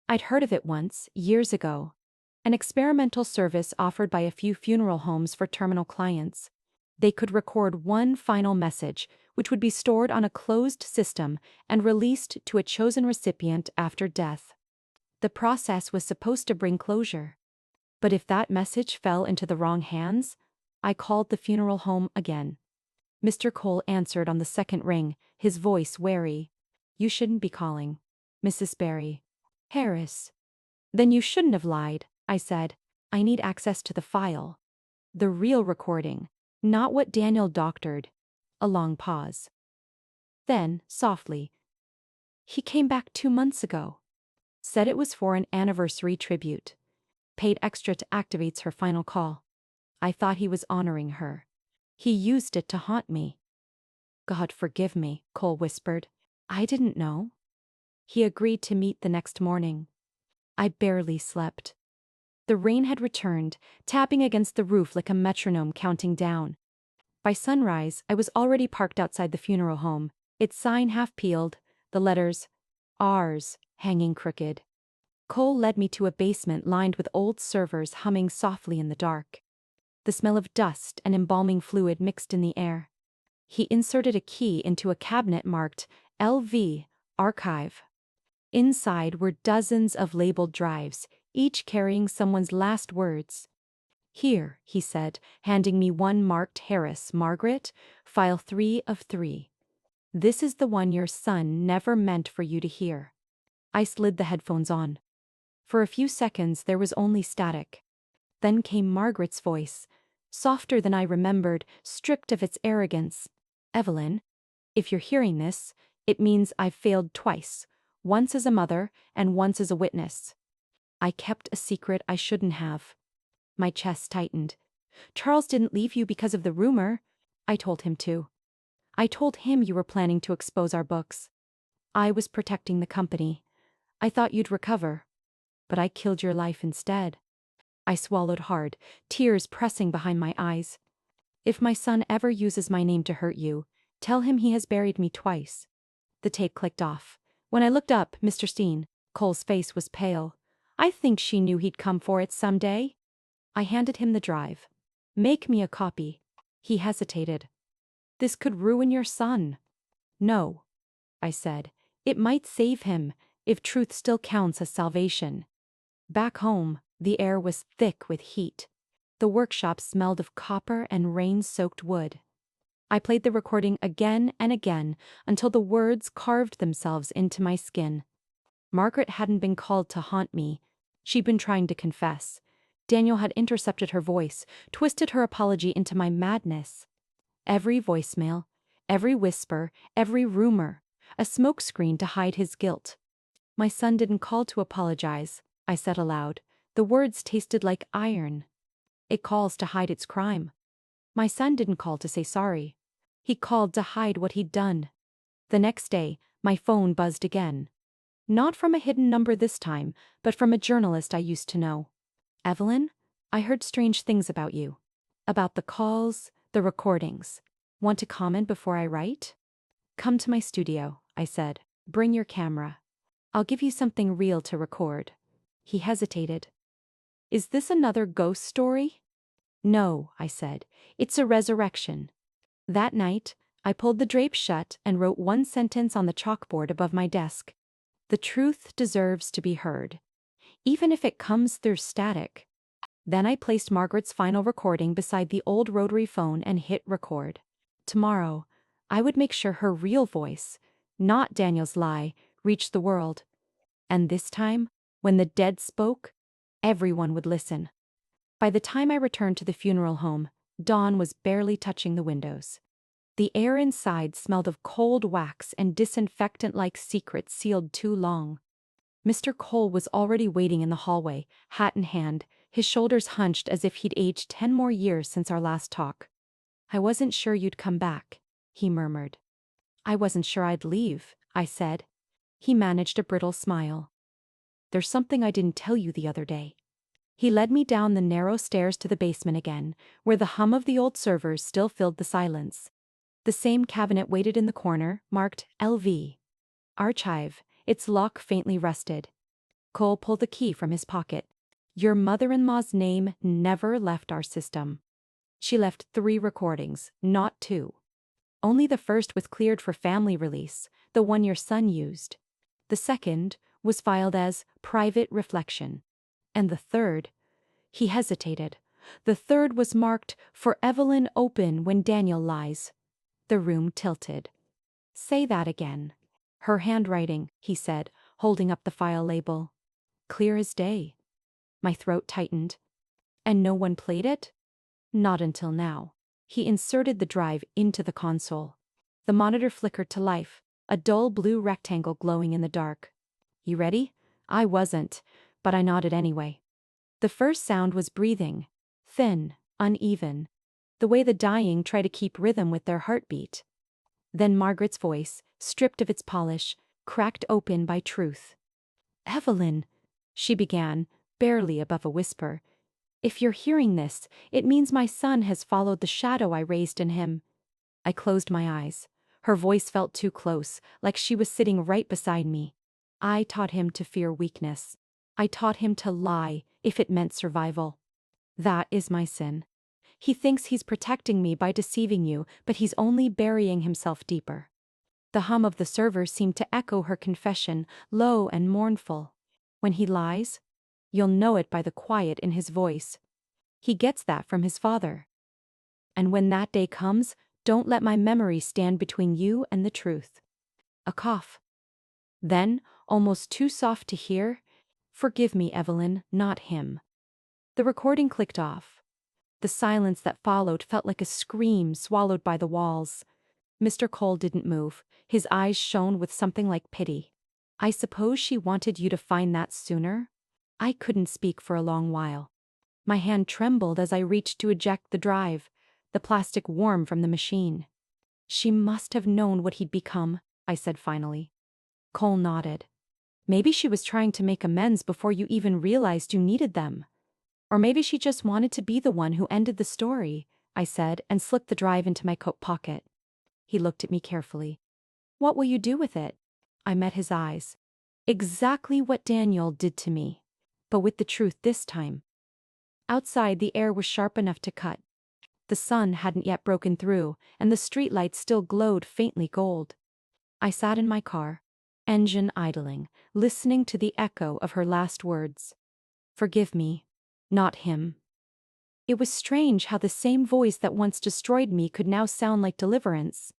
I'd heard of it once, years ago. An experimental service offered by a few funeral homes for terminal clients. They could record one final message, which would be stored on a closed system and released to a chosen recipient after death. The process was supposed to bring closure. But if that message fell into the wrong hands, I called the funeral home again. Mr. Cole answered on the second ring, his voice wary. "You shouldn't be calling. Mrs. Barry. Harris." "Then you shouldn't have lied," I said. "I need access to the file. The real recording, not what Daniel doctored." A long pause. Then, softly, "He came back 2 months ago. Said it was for an anniversary tribute. Paid extra to activate her final call. I thought he was honoring her. He used it to haunt me." "God forgive me," Cole whispered. "I didn't know." He agreed to meet the next morning. I barely slept. The rain had returned, tapping against the roof like a metronome counting down. By sunrise, I was already parked outside the funeral home, its sign half peeled, the letters "Ours" hanging crooked. Cole led me to a basement lined with old servers humming softly in the dark. The smell of dust and embalming fluid mixed in the air. He inserted a key into a cabinet marked LV Archive. Inside were dozens of labeled drives, each carrying someone's last words. "Here," he said, handing me one marked Harris, Margaret, file 3 of 3. "This is the one your son never meant for you to hear." I slid the headphones on. For a few seconds there was only static. Then came Margaret's voice, softer than I remembered, stripped of its arrogance. "Evelyn, if you're hearing this, it means I've failed twice, once as a mother and once as a witness. I kept a secret I shouldn't have." My chest tightened. "Charles didn't leave you because of the rumor." I told him to. "I told him you were planning to expose our books. I was protecting the company. I thought you'd recover. But I killed your life instead." I swallowed hard, tears pressing behind my eyes. "If my son ever uses my name to hurt you, tell him he has buried me twice." The tape clicked off. When I looked up, Mr. Steen, Cole's face was pale. I think she knew he'd come for it someday. I handed him the drive. "Make me a copy." He hesitated. "This could ruin your son." "No," I said. "It might save him, if truth still counts as salvation." Back home, the air was thick with heat. The workshop smelled of copper and rain-soaked wood. I played the recording again and again until the words carved themselves into my skin. Margaret hadn't been called to haunt me. She'd been trying to confess. Daniel had intercepted her voice, twisted her apology into my madness. Every voicemail, every whisper, every rumor, a smokescreen to hide his guilt. "My son didn't call to apologize," I said aloud. The words tasted like iron. "It calls to hide its crime." "My son didn't call to say sorry. He called to hide what he'd done." The next day, my phone buzzed again. Not from a hidden number this time, but from a journalist I used to know. "Evelyn, I heard strange things about you. About the calls, the recordings. Want to comment before I write?" "Come to my studio," I said. "Bring your camera. I'll give you something real to record." He hesitated. "Is this another ghost story?" "No," I said. "It's a resurrection." That night, I pulled the drapes shut and wrote one sentence on the chalkboard above my desk. "The truth deserves to be heard, even if it comes through static." Then I placed Margaret's final recording beside the old rotary phone and hit record. Tomorrow, I would make sure her real voice, not Daniel's lie, reached the world. And this time, when the dead spoke, everyone would listen. By the time I returned to the funeral home, dawn was barely touching the windows. The air inside smelled of cold wax and disinfectant-like secrets sealed too long. Mr. Cole was already waiting in the hallway, hat in hand, his shoulders hunched as if he'd aged 10 more years since our last talk. "I wasn't sure you'd come back," he murmured. "I wasn't sure I'd leave," I said. He managed a brittle smile. There's something I didn't tell you the other day. He led me down the narrow stairs to the basement again, where the hum of the old servers still filled the silence. The same cabinet waited in the corner, marked LV. Archive, its lock faintly rusted. Cole pulled the key from his pocket. Your mother-in-law's name never left our system. She left 3 recordings, not 2. Only the first was cleared for family release, the one your son used. The second was filed as private reflection. And the third, he hesitated. The third was marked for Evelyn open when Daniel lies. The room tilted. Say that again. Her handwriting, he said, holding up the file label. Clear as day. My throat tightened. And no one played it? Not until now. He inserted the drive into the console. The monitor flickered to life, a dull blue rectangle glowing in the dark. You ready? I wasn't, but I nodded anyway. The first sound was breathing. Thin, uneven. The way the dying try to keep rhythm with their heartbeat. Then Margaret's voice, stripped of its polish, cracked open by truth. Evelyn, she began, barely above a whisper. If you're hearing this, it means my son has followed the shadow I raised in him. I closed my eyes. Her voice felt too close, like she was sitting right beside me. I taught him to fear weakness. I taught him to lie, if it meant survival. That is my sin. He thinks he's protecting me by deceiving you, but he's only burying himself deeper. The hum of the server seemed to echo her confession, low and mournful. When he lies, you'll know it by the quiet in his voice. He gets that from his father. And when that day comes, don't let my memory stand between you and the truth. A cough. Then, almost too soft to hear, forgive me, Evelyn, not him. The recording clicked off. The silence that followed felt like a scream swallowed by the walls. Mr. Cole didn't move. His eyes shone with something like pity. I suppose she wanted you to find that sooner? I couldn't speak for a long while. My hand trembled as I reached to eject the drive, the plastic warm from the machine. She must have known what he'd become, I said finally. Cole nodded. Maybe she was trying to make amends before you even realized you needed them. Or maybe she just wanted to be the one who ended the story, I said, and slipped the drive into my coat pocket. He looked at me carefully. What will you do with it? I met his eyes. Exactly what Daniel did to me, but with the truth this time. Outside, the air was sharp enough to cut. The sun hadn't yet broken through, and the streetlights still glowed faintly gold. I sat in my car, engine idling, listening to the echo of her last words. Forgive me, not him. It was strange how the same voice that once destroyed me could now sound like deliverance.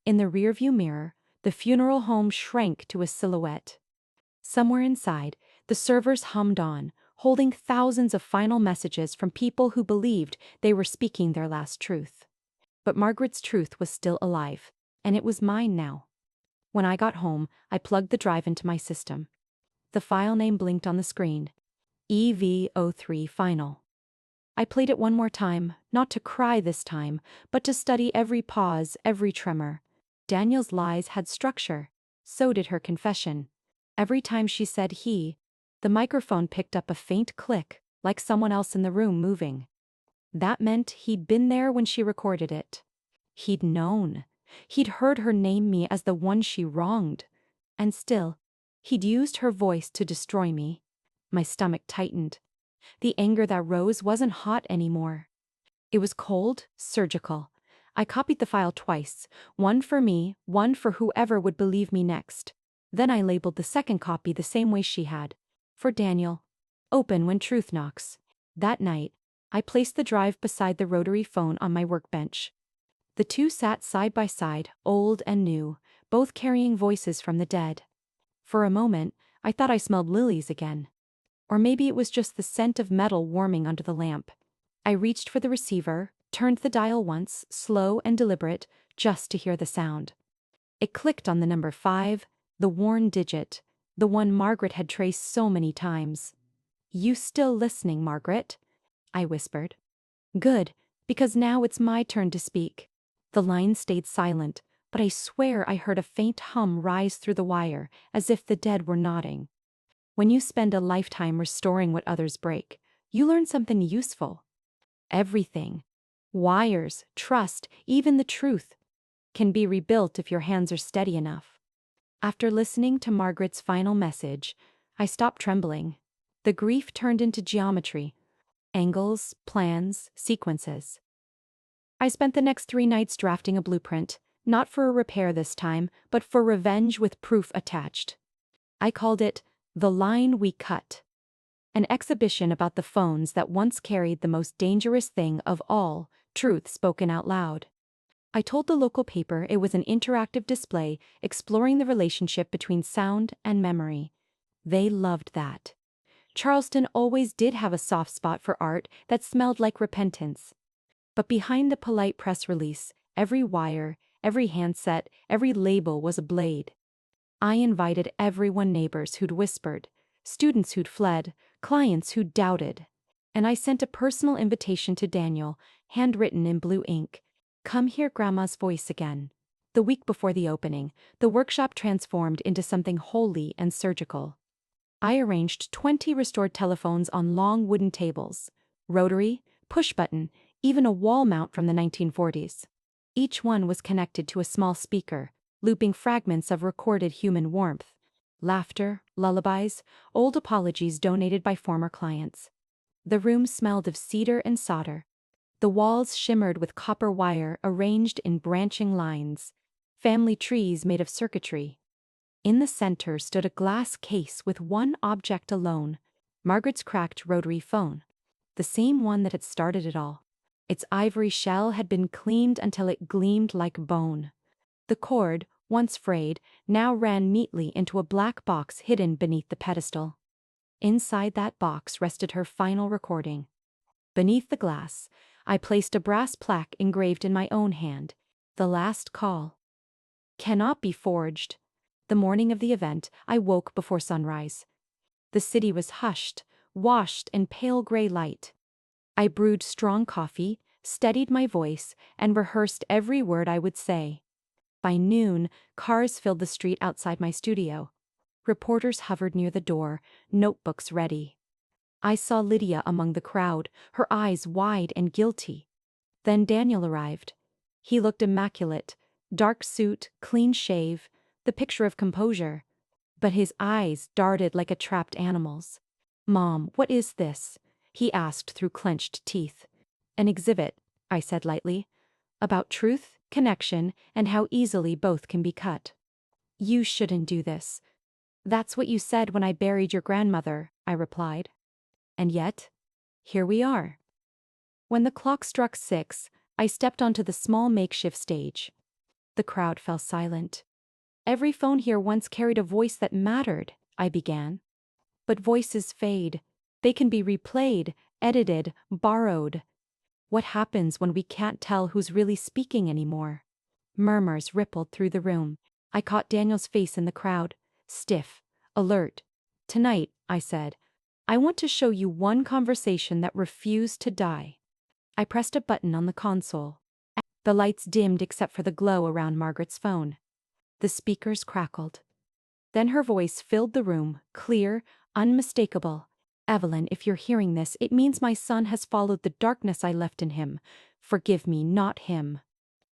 In the rearview mirror, the funeral home shrank to a silhouette. Somewhere inside, the servers hummed on, holding thousands of final messages from people who believed they were speaking their last truth. But Margaret's truth was still alive, and it was mine now. When I got home, I plugged the drive into my system. The file name blinked on the screen. EV03 Final. I played it one more time, not to cry this time, but to study every pause, every tremor. Daniel's lies had structure. So did her confession. Every time she said he, the microphone picked up a faint click, like someone else in the room moving. That meant he'd been there when she recorded it. He'd known. He'd heard her name me as the one she wronged. And still, he'd used her voice to destroy me. My stomach tightened. The anger that rose wasn't hot anymore. It was cold, surgical. I copied the file twice, one for me, one for whoever would believe me next. Then I labeled the second copy the same way she had. For Daniel. Open when truth knocks. That night, I placed the drive beside the rotary phone on my workbench. The two sat side by side, old and new, both carrying voices from the dead. For a moment, I thought I smelled lilies again. Or maybe it was just the scent of metal warming under the lamp. I reached for the receiver, turned the dial once, slow and deliberate, just to hear the sound. It clicked on the number 5, the worn digit, the one Margaret had traced so many times. You still listening, Margaret? I whispered. Good, because now it's my turn to speak. The line stayed silent, but I swear I heard a faint hum rise through the wire, as if the dead were nodding. When you spend a lifetime restoring what others break, you learn something useful. Everything. Wires, trust, even the truth can be rebuilt if your hands are steady enough. After listening to Margaret's final message, I stopped trembling. The grief turned into geometry. Angles, plans, sequences. I spent the next 3 nights drafting a blueprint, not for a repair this time, but for revenge with proof attached. I called it The Line We Cut. An exhibition about the phones that once carried the most dangerous thing of all, truth spoken out loud. I told the local paper it was an interactive display exploring the relationship between sound and memory. They loved that. Charleston always did have a soft spot for art that smelled like repentance. But behind the polite press release, every wire, every handset, every label was a blade. I invited everyone, neighbors who'd whispered, students who'd fled, clients who'd doubted. And I sent a personal invitation to Daniel, handwritten in blue ink. Come hear Grandma's voice again. The week before the opening, the workshop transformed into something holy and surgical. I arranged 20 restored telephones on long wooden tables. Rotary, push-button, even a wall mount from the 1940s. Each one was connected to a small speaker, looping fragments of recorded human warmth. Laughter, lullabies, old apologies donated by former clients. The room smelled of cedar and solder. The walls shimmered with copper wire arranged in branching lines. Family trees made of circuitry. In the center stood a glass case with one object alone, Margaret's cracked rotary phone. The same one that had started it all. Its ivory shell had been cleaned until it gleamed like bone. The cord, once frayed, now ran neatly into a black box hidden beneath the pedestal. Inside that box rested her final recording. Beneath the glass, I placed a brass plaque engraved in my own hand. The last call. Cannot be forged. The morning of the event, I woke before sunrise. The city was hushed, washed in pale gray light. I brewed strong coffee, steadied my voice, and rehearsed every word I would say. By noon, cars filled the street outside my studio. Reporters hovered near the door, notebooks ready. I saw Lydia among the crowd, her eyes wide and guilty. Then Daniel arrived. He looked immaculate, dark suit, clean shave, the picture of composure. But his eyes darted like a trapped animal's. "Mom, what is this?" he asked through clenched teeth. "An exhibit," I said lightly, "about truth, connection, and how easily both can be cut." "You shouldn't do this." "That's what you said when I buried your grandmother," I replied. And yet, here we are. When the clock struck 6, I stepped onto the small makeshift stage. The crowd fell silent. "Every phone here once carried a voice that mattered," I began. "But voices fade. They can be replayed, edited, borrowed. What happens when we can't tell who's really speaking anymore?" Murmurs rippled through the room. I caught Daniel's face in the crowd, stiff, alert. "Tonight," I said, "I want to show you one conversation that refused to die." I pressed a button on the console. The lights dimmed except for the glow around Margaret's phone. The speakers crackled. Then her voice filled the room, clear, unmistakable. "Evelyn, if you're hearing this, it means my son has followed the darkness I left in him. Forgive me, not him."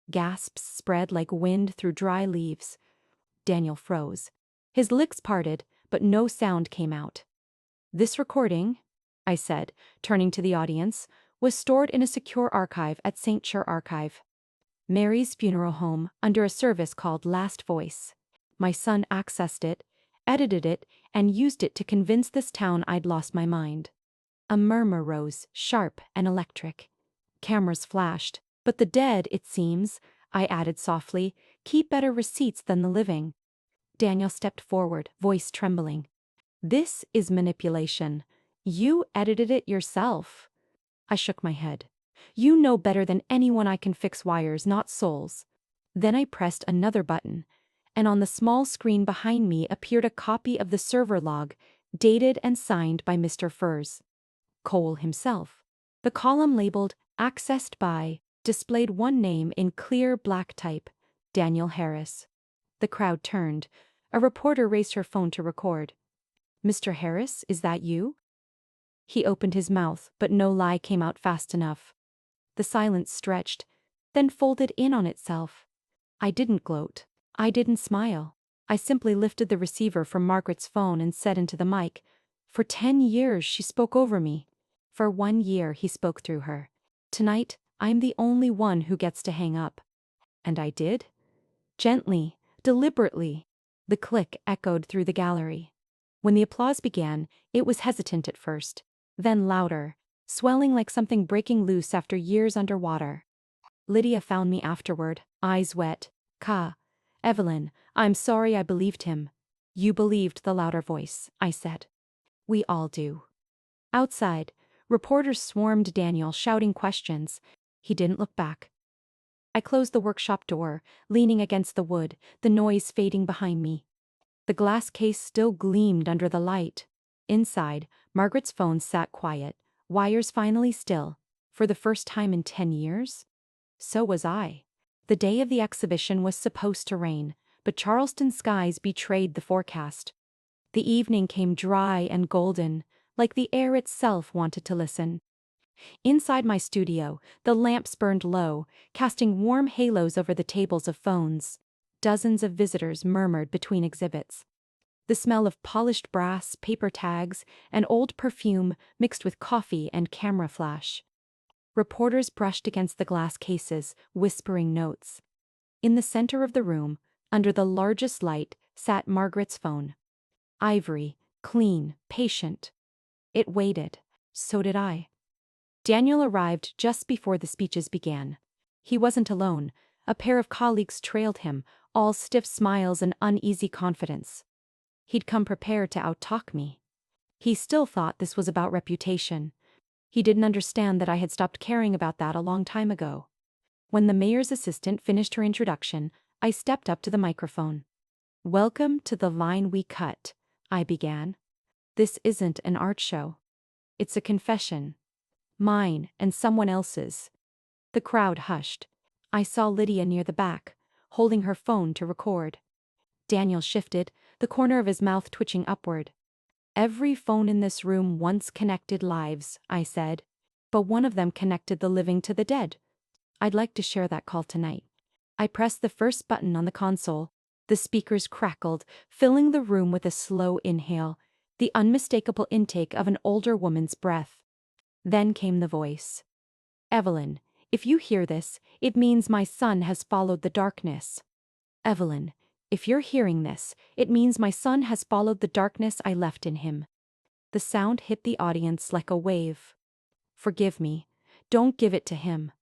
Gasps spread like wind through dry leaves. Daniel froze. His lips parted, but no sound came out. "This recording," I said, turning to the audience, "was stored in a secure archive at St. Cher Archive. Mary's funeral home, under a service called Last Voice. My son accessed it, edited it, and used it to convince this town I'd lost my mind." A murmur rose, sharp and electric. Cameras flashed. "But the dead, it seems," I added softly, "keep better receipts than the living." Daniel stepped forward, voice trembling. "This is manipulation. You edited it yourself." I shook my head. "You know better than anyone I can fix wires, not souls." Then I pressed another button, and on the small screen behind me appeared a copy of the server log, dated and signed by Mr. Furs. Cole himself. The column labeled "Accessed by" displayed one name in clear black type, Daniel Harris. The crowd turned. A reporter raised her phone to record. Mr. Harris, is that you? He opened his mouth, but no lie came out fast enough. The silence stretched, then folded in on itself. I didn't gloat. I didn't smile. I simply lifted the receiver from Margaret's phone and said into the mic, "For 10 years she spoke over me. For 1 year he spoke through her. Tonight, I'm the only one who gets to hang up." And I did. Gently, deliberately. The click echoed through the gallery. When the applause began, it was hesitant at first, then louder, swelling like something breaking loose after years underwater. Lydia found me afterward, eyes wet. Evelyn, I'm sorry I believed him." "You believed the louder voice," I said. "We all do." Outside, reporters swarmed Daniel, shouting questions. He didn't look back. I closed the workshop door, leaning against the wood, the noise fading behind me. The glass case still gleamed under the light. Inside, Margaret's phone sat quiet, wires finally still. For the first time in 10 years? So was I. The day of the exhibition was supposed to rain, but Charleston skies betrayed the forecast. The evening came dry and golden, like the air itself wanted to listen. Inside my studio, the lamps burned low, casting warm halos over the tables of phones. Dozens of visitors murmured between exhibits. The smell of polished brass, paper tags, and old perfume mixed with coffee and camera flash. Reporters brushed against the glass cases, whispering notes. In the center of the room, under the largest light, sat Margaret's phone. Ivory, clean, patient. It waited. So did I. Daniel arrived just before the speeches began. He wasn't alone. A pair of colleagues trailed him, all stiff smiles and uneasy confidence. He'd come prepared to outtalk me. He still thought this was about reputation. He didn't understand that I had stopped caring about that a long time ago. When the mayor's assistant finished her introduction, I stepped up to the microphone. "Welcome to the line we cut," I began. "This isn't an art show. It's a confession. Mine and someone else's." The crowd hushed. I saw Lydia near the back, holding her phone to record. Daniel shifted, the corner of his mouth twitching upward. "Every phone in this room once connected lives," I said, "but one of them connected the living to the dead. I'd like to share that call tonight." I pressed the first button on the console. The speakers crackled, filling the room with a slow inhale, the unmistakable intake of an older woman's breath. Then came the voice. "Evelyn, if you hear this, it means my son has followed the darkness. Evelyn, if you're hearing this, it means my son has followed the darkness I left in him." The sound hit the audience like a wave. "Forgive me. Don't give it to him.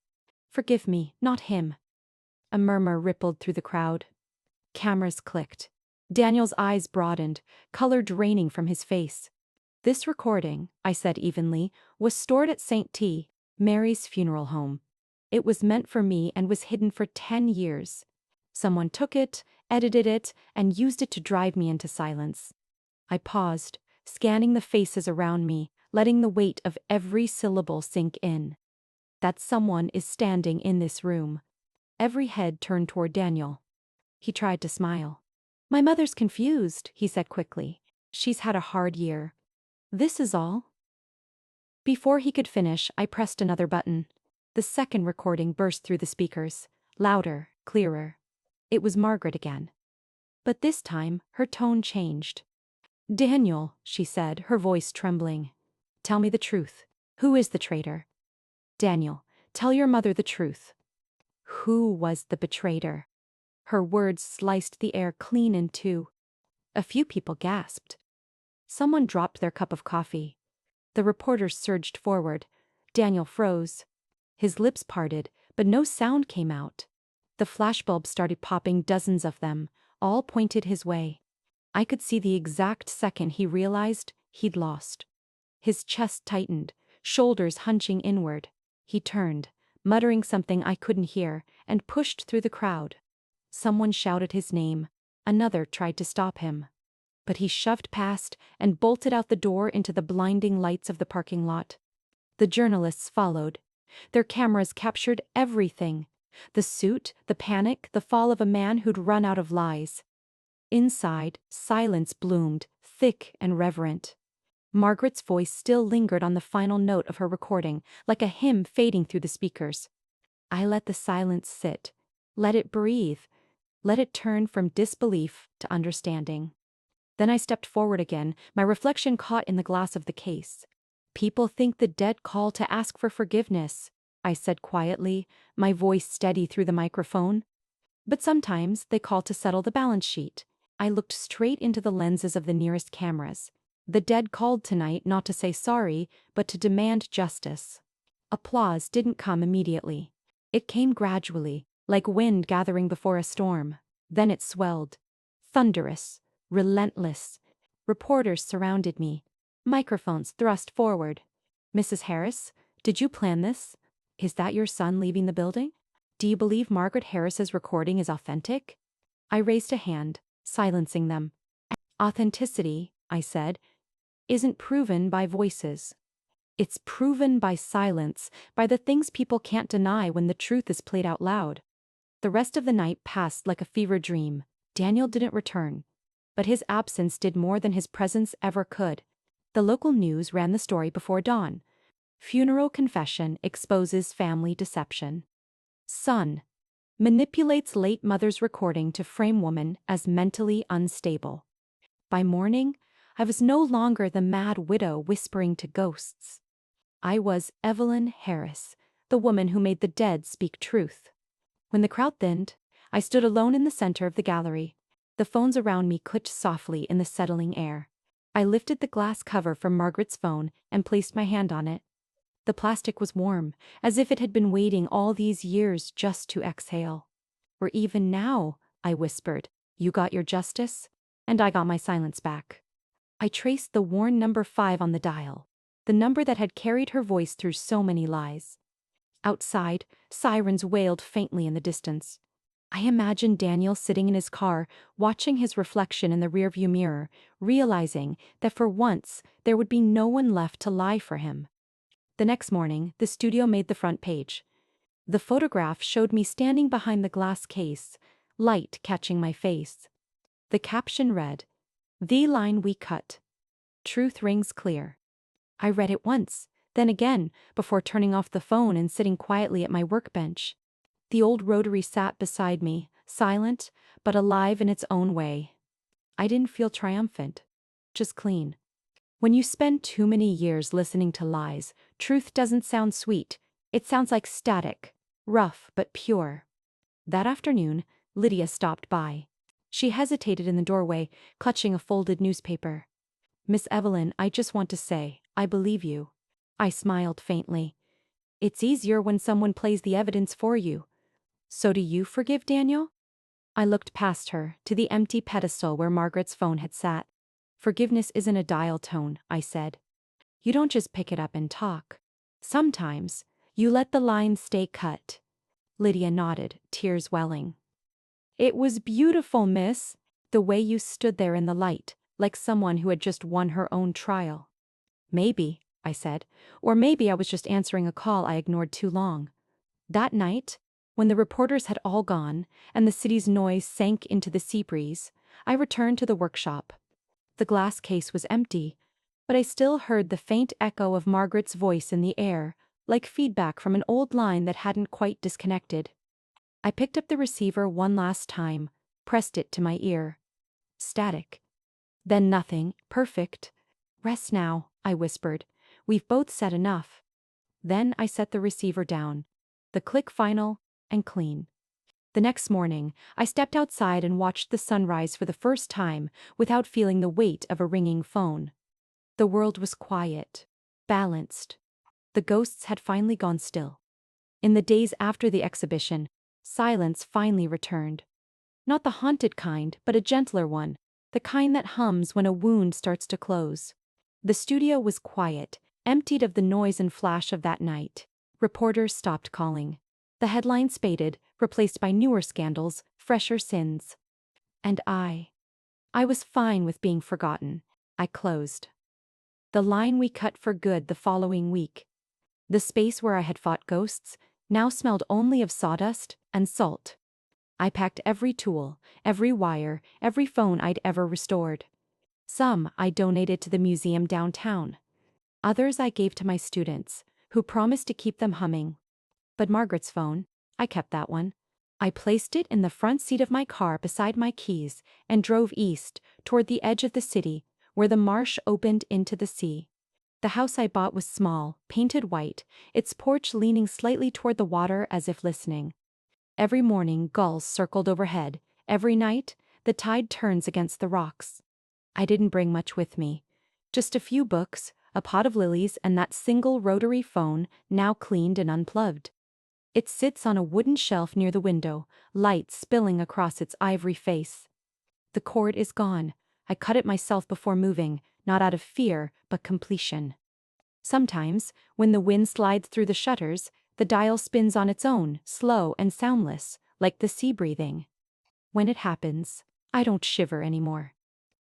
Forgive me, not him." A murmur rippled through the crowd. Cameras clicked. Daniel's eyes broadened, color draining from his face. "This recording," I said evenly, "was stored at St. T. Mary's funeral home. It was meant for me and was hidden for 10 years. Someone took it, edited it, and used it to drive me into silence." I paused, scanning the faces around me, letting the weight of every syllable sink in. That someone is standing in this room. Every head turned toward Daniel. He tried to smile. "My mother's confused," he said quickly. "She's had a hard year. This is all." Before he could finish, I pressed another button. The second recording burst through the speakers, louder, clearer. It was Margaret again. But this time, her tone changed. "Daniel," she said, her voice trembling. "Tell me the truth. Who is the traitor? Daniel, tell your mother the truth. Who was the betrayer?" Her words sliced the air clean in two. A few people gasped. Someone dropped their cup of coffee. The reporters surged forward. Daniel froze. His lips parted, but no sound came out. The flashbulbs started popping, dozens of them, all pointed his way. I could see the exact second he realized he'd lost. His chest tightened, shoulders hunching inward. He turned, muttering something I couldn't hear, and pushed through the crowd. Someone shouted his name. Another tried to stop him. But he shoved past and bolted out the door into the blinding lights of the parking lot. The journalists followed. Their cameras captured everything. The suit, the panic, the fall of a man who'd run out of lies. Inside, silence bloomed, thick and reverent. Margaret's voice still lingered on the final note of her recording, like a hymn fading through the speakers. I let the silence sit. Let it breathe. Let it turn from disbelief to understanding. Then I stepped forward again, my reflection caught in the glass of the case. People think the dead call to ask for forgiveness, I said quietly, my voice steady through the microphone. But sometimes they call to settle the balance sheet. I looked straight into the lenses of the nearest cameras. The dead called tonight not to say sorry, but to demand justice. Applause didn't come immediately. It came gradually, like wind gathering before a storm. Then it swelled. Thunderous, relentless. Reporters surrounded me. Microphones thrust forward. Mrs. Harris, did you plan this? Is that your son leaving the building? Do you believe Margaret Harris's recording is authentic? I raised a hand, silencing them. Authenticity, I said, isn't proven by voices. It's proven by silence, by the things people can't deny when the truth is played out loud. The rest of the night passed like a fever dream. Daniel didn't return. But his absence did more than his presence ever could. The local news ran the story before dawn. Funeral confession exposes family deception. Son manipulates late mother's recording to frame woman as mentally unstable. By morning, I was no longer the mad widow whispering to ghosts. I was Evelyn Harris, the woman who made the dead speak truth. When the crowd thinned, I stood alone in the center of the gallery. The phones around me clicked softly in the settling air. I lifted the glass cover from Margaret's phone and placed my hand on it. The plastic was warm, as if it had been waiting all these years just to exhale. Or even now, I whispered, you got your justice, and I got my silence back. I traced the worn number 5 on the dial, the number that had carried her voice through so many lies. Outside, sirens wailed faintly in the distance. I imagined Daniel sitting in his car, watching his reflection in the rearview mirror, realizing that for once there would be no one left to lie for him. The next morning, the studio made the front page. The photograph showed me standing behind the glass case, light catching my face. The caption read, "The line we cut. Truth rings clear." I read it once, then again, before turning off the phone and sitting quietly at my workbench. The old rotary sat beside me, silent, but alive in its own way. I didn't feel triumphant, just clean. When you spend too many years listening to lies, truth doesn't sound sweet. It sounds like static, rough but pure. That afternoon, Lydia stopped by. She hesitated in the doorway, clutching a folded newspaper. "Miss Evelyn, I just want to say, I believe you." I smiled faintly. "It's easier when someone plays the evidence for you. So do you forgive Daniel?" I looked past her, to the empty pedestal where Margaret's phone had sat. "Forgiveness isn't a dial tone," I said. "You don't just pick it up and talk. Sometimes, you let the line stay cut." Lydia nodded, tears welling. "It was beautiful, miss, the way you stood there in the light, like someone who had just won her own trial." "Maybe," I said, "or maybe I was just answering a call I ignored too long." That night, when the reporters had all gone, and the city's noise sank into the sea breeze, I returned to the workshop. The glass case was empty, but I still heard the faint echo of Margaret's voice in the air, like feedback from an old line that hadn't quite disconnected. I picked up the receiver one last time, pressed it to my ear. Static. Then nothing, perfect. "Rest now," I whispered. "We've both said enough." Then I set the receiver down. The click final and clean. The next morning, I stepped outside and watched the sunrise for the first time without feeling the weight of a ringing phone. The world was quiet, balanced. The ghosts had finally gone still. In the days after the exhibition, silence finally returned. Not the haunted kind, but a gentler one, the kind that hums when a wound starts to close. The studio was quiet, emptied of the noise and flash of that night. Reporters stopped calling. The headlines faded, replaced by newer scandals, fresher sins. And I was fine with being forgotten. I closed. The line we cut for good the following week. The space where I had fought ghosts now smelled only of sawdust and salt. I packed every tool, every wire, every phone I'd ever restored. Some I donated to the museum downtown. Others I gave to my students, who promised to keep them humming. But Margaret's phone, I kept that one. I placed it in the front seat of my car beside my keys and drove east, toward the edge of the city, where the marsh opened into the sea. The house I bought was small, painted white, its porch leaning slightly toward the water as if listening. Every morning gulls circled overhead, every night the tide turns against the rocks. I didn't bring much with me. Just a few books, a pot of lilies, and that single rotary phone, now cleaned and unplugged. It sits on a wooden shelf near the window, light spilling across its ivory face. The cord is gone. I cut it myself before moving, not out of fear, but completion. Sometimes, when the wind slides through the shutters, the dial spins on its own, slow and soundless, like the sea breathing. When it happens, I don't shiver anymore.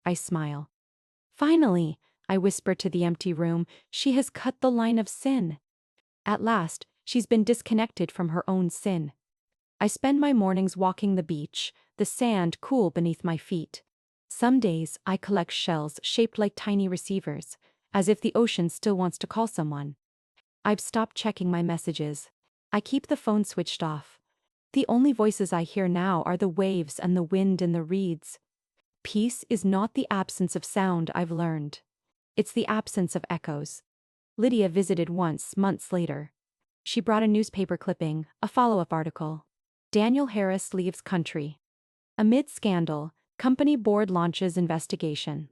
I smile. Finally, I whisper to the empty room, she has cut the line of sin. At last, she's been disconnected from her own sin. I spend my mornings walking the beach, the sand cool beneath my feet. Some days I collect shells shaped like tiny receivers, as if the ocean still wants to call someone. I've stopped checking my messages. I keep the phone switched off. The only voices I hear now are the waves and the wind in the reeds. Peace is not the absence of sound, I've learned. It's the absence of echoes. Lydia visited once, months later. She brought a newspaper clipping, a follow-up article. Daniel Harris leaves country. Amid scandal, company board launches investigation.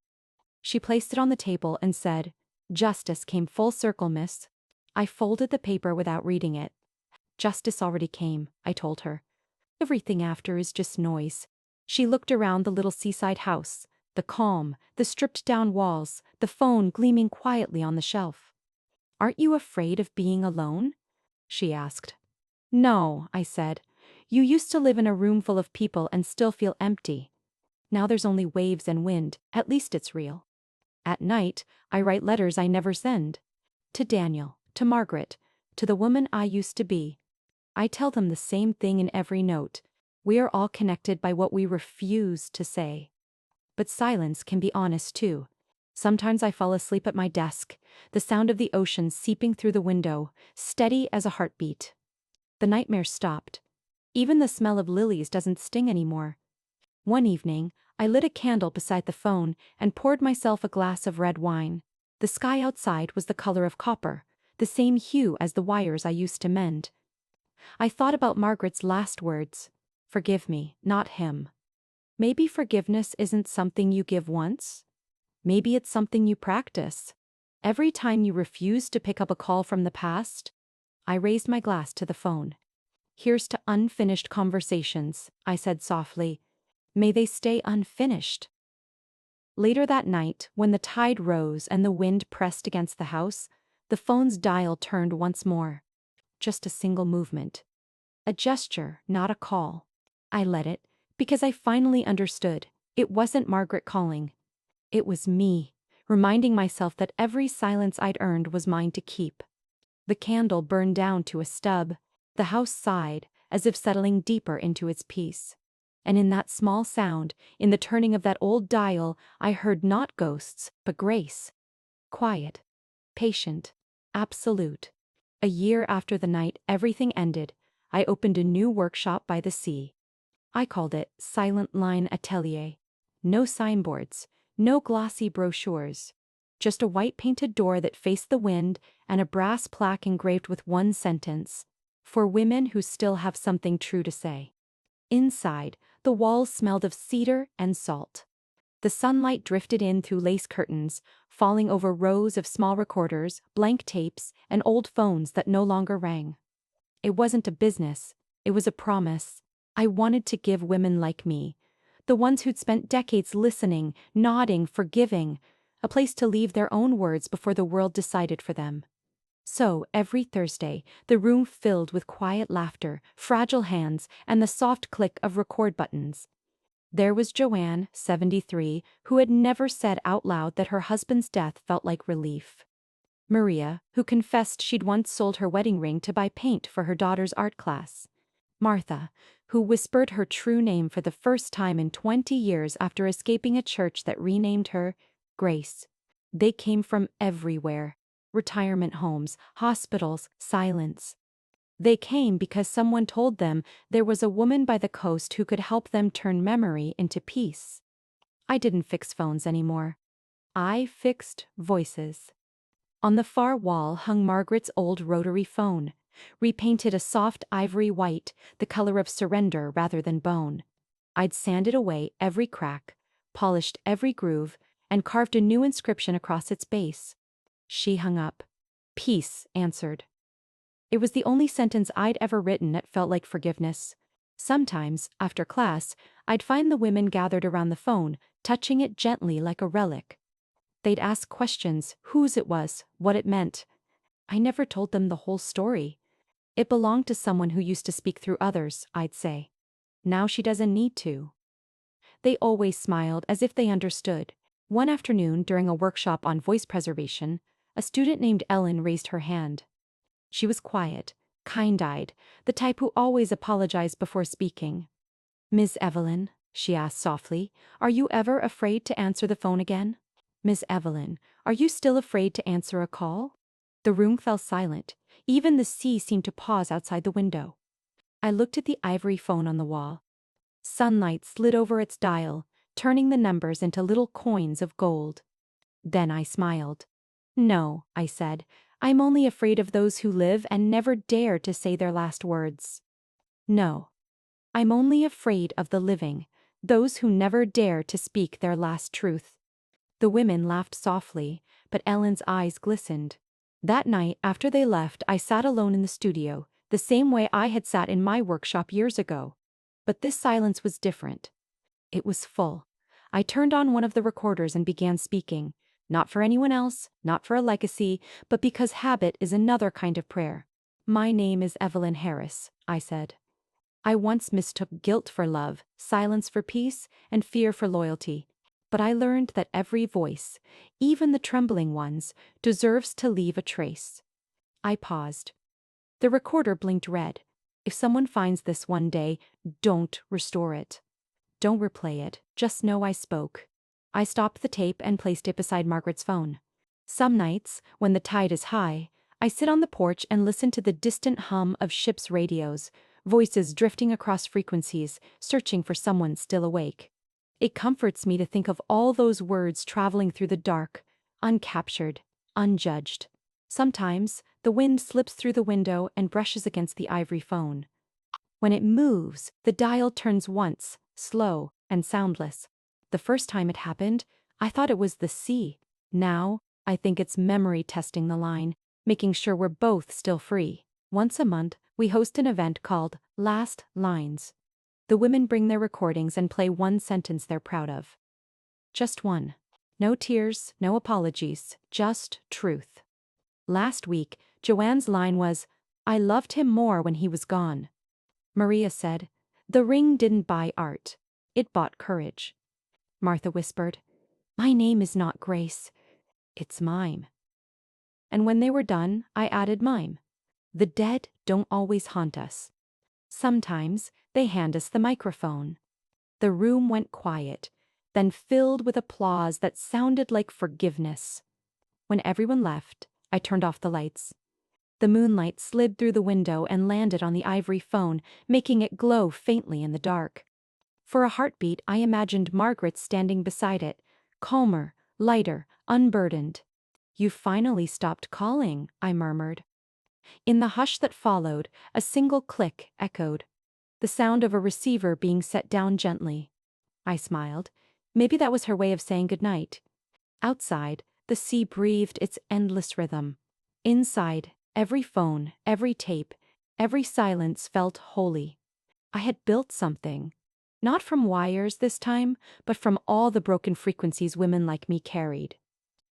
She placed it on the table and said, "Justice came full circle, miss." I folded the paper without reading it. Justice already came, I told her. Everything after is just noise. She looked around the little seaside house, the calm, the stripped-down walls, the phone gleaming quietly on the shelf. "Aren't you afraid of being alone?" she asked. "No," I said. "You used to live in a room full of people and still feel empty. Now there's only waves and wind, at least it's real. At night, I write letters I never send. To Daniel, to Margaret, to the woman I used to be. I tell them the same thing in every note. We are all connected by what we refuse to say. But silence can be honest too. Sometimes I fall asleep at my desk, the sound of the ocean seeping through the window, steady as a heartbeat. The nightmare stopped. Even the smell of lilies doesn't sting anymore. One evening, I lit a candle beside the phone and poured myself a glass of red wine. The sky outside was the color of copper, the same hue as the wires I used to mend. I thought about Margaret's last words. Forgive me, not him. Maybe forgiveness isn't something you give once. Maybe it's something you practice. Every time you refuse to pick up a call from the past. I raised my glass to the phone. "Here's to unfinished conversations," I said softly. "May they stay unfinished." Later that night, when the tide rose and the wind pressed against the house, the phone's dial turned once more. Just a single movement. A gesture, not a call. I let it, because I finally understood. It wasn't Margaret calling. It was me, reminding myself that every silence I'd earned was mine to keep. The candle burned down to a stub. The house sighed, as if settling deeper into its peace. And in that small sound, in the turning of that old dial, I heard not ghosts, but grace. Quiet. Patient. Absolute. A year after the night everything ended, I opened a new workshop by the sea. I called it Silent Line Atelier. No signboards, no glossy brochures. Just a white-painted door that faced the wind and a brass plaque engraved with one sentence. For women who still have something true to say. Inside, the walls smelled of cedar and salt. The sunlight drifted in through lace curtains, falling over rows of small recorders, blank tapes, and old phones that no longer rang. It wasn't a business, it was a promise. I wanted to give women like me, the ones who'd spent decades listening, nodding, forgiving, a place to leave their own words before the world decided for them. So, every Thursday, the room filled with quiet laughter, fragile hands, and the soft click of record buttons. There was Joanne, 73, who had never said out loud that her husband's death felt like relief. Maria, who confessed she'd once sold her wedding ring to buy paint for her daughter's art class. Martha, who whispered her true name for the first time in 20 years after escaping a church that renamed her Grace. They came from everywhere: retirement homes, hospitals, silence. They came because someone told them there was a woman by the coast who could help them turn memory into peace. I didn't fix phones anymore. I fixed voices. On the far wall hung Margaret's old rotary phone, repainted a soft ivory white, the color of surrender rather than bone. I'd sanded away every crack, polished every groove, and carved a new inscription across its base. She hung up. Peace answered. It was the only sentence I'd ever written that felt like forgiveness. Sometimes, after class, I'd find the women gathered around the phone, touching it gently like a relic. They'd ask questions, whose it was, what it meant. I never told them the whole story. It belonged to someone who used to speak through others, I'd say. Now she doesn't need to. They always smiled as if they understood. One afternoon, during a workshop on voice preservation, a student named Ellen raised her hand. She was quiet, kind-eyed, the type who always apologized before speaking. "Miss Evelyn," she asked softly, "are you ever afraid to answer the phone again? Miss Evelyn, are you still afraid to answer a call?" The room fell silent. Even the sea seemed to pause outside the window. I looked at the ivory phone on the wall. Sunlight slid over its dial, turning the numbers into little coins of gold. Then I smiled. "No," I said, "I'm only afraid of those who live and never dare to say their last words. No. I'm only afraid of the living, those who never dare to speak their last truth." The women laughed softly, but Ellen's eyes glistened. That night, after they left, I sat alone in the studio, the same way I had sat in my workshop years ago. But this silence was different. It was full. I turned on one of the recorders and began speaking, not for anyone else, not for a legacy, but because habit is another kind of prayer. "My name is Evelyn Harris," I said. "I once mistook guilt for love, silence for peace, and fear for loyalty. But I learned that every voice, even the trembling ones, deserves to leave a trace." I paused. The recorder blinked red. "If someone finds this one day, don't restore it. Don't replay it, just know I spoke." I stopped the tape and placed it beside Margaret's phone. Some nights, when the tide is high, I sit on the porch and listen to the distant hum of ships' radios, voices drifting across frequencies, searching for someone still awake. It comforts me to think of all those words traveling through the dark, uncaptured, unjudged. Sometimes, the wind slips through the window and brushes against the ivory phone. When it moves, the dial turns once, slow and soundless. The first time it happened, I thought it was the sea. Now, I think it's memory testing the line, making sure we're both still free. Once a month, we host an event called Last Lines. The women bring their recordings and play one sentence they're proud of. Just one. No tears, no apologies, just truth. Last week, Joanne's line was, "I loved him more when he was gone." Maria said, "The ring didn't buy art. It bought courage." Martha whispered, "My name is not Grace. It's Mime." And when they were done, I added mime. The dead don't always haunt us. Sometimes they hand us the microphone. The room went quiet, then filled with applause that sounded like forgiveness. When everyone left, I turned off the lights. The moonlight slid through the window and landed on the ivory phone, making it glow faintly in the dark. For a heartbeat, I imagined Margaret standing beside it, calmer, lighter, unburdened. "You finally stopped calling," I murmured. In the hush that followed, a single click echoed, the sound of a receiver being set down gently. I smiled. Maybe that was her way of saying goodnight. Outside, the sea breathed its endless rhythm. Inside, every phone, every tape, every silence felt holy. I had built something. Not from wires this time, but from all the broken frequencies women like me carried.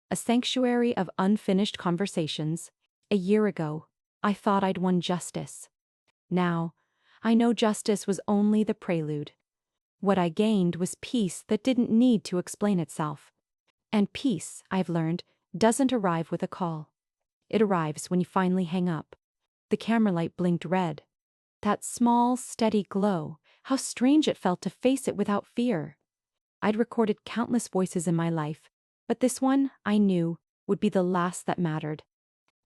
A sanctuary of unfinished conversations. A year ago, I thought I'd won justice. Now, I know justice was only the prelude. What I gained was peace that didn't need to explain itself. And peace, I've learned, doesn't arrive with a call. It arrives when you finally hang up. The camera light blinked red. That small, steady glow, how strange it felt to face it without fear. I'd recorded countless voices in my life, but this one, I knew, would be the last that mattered.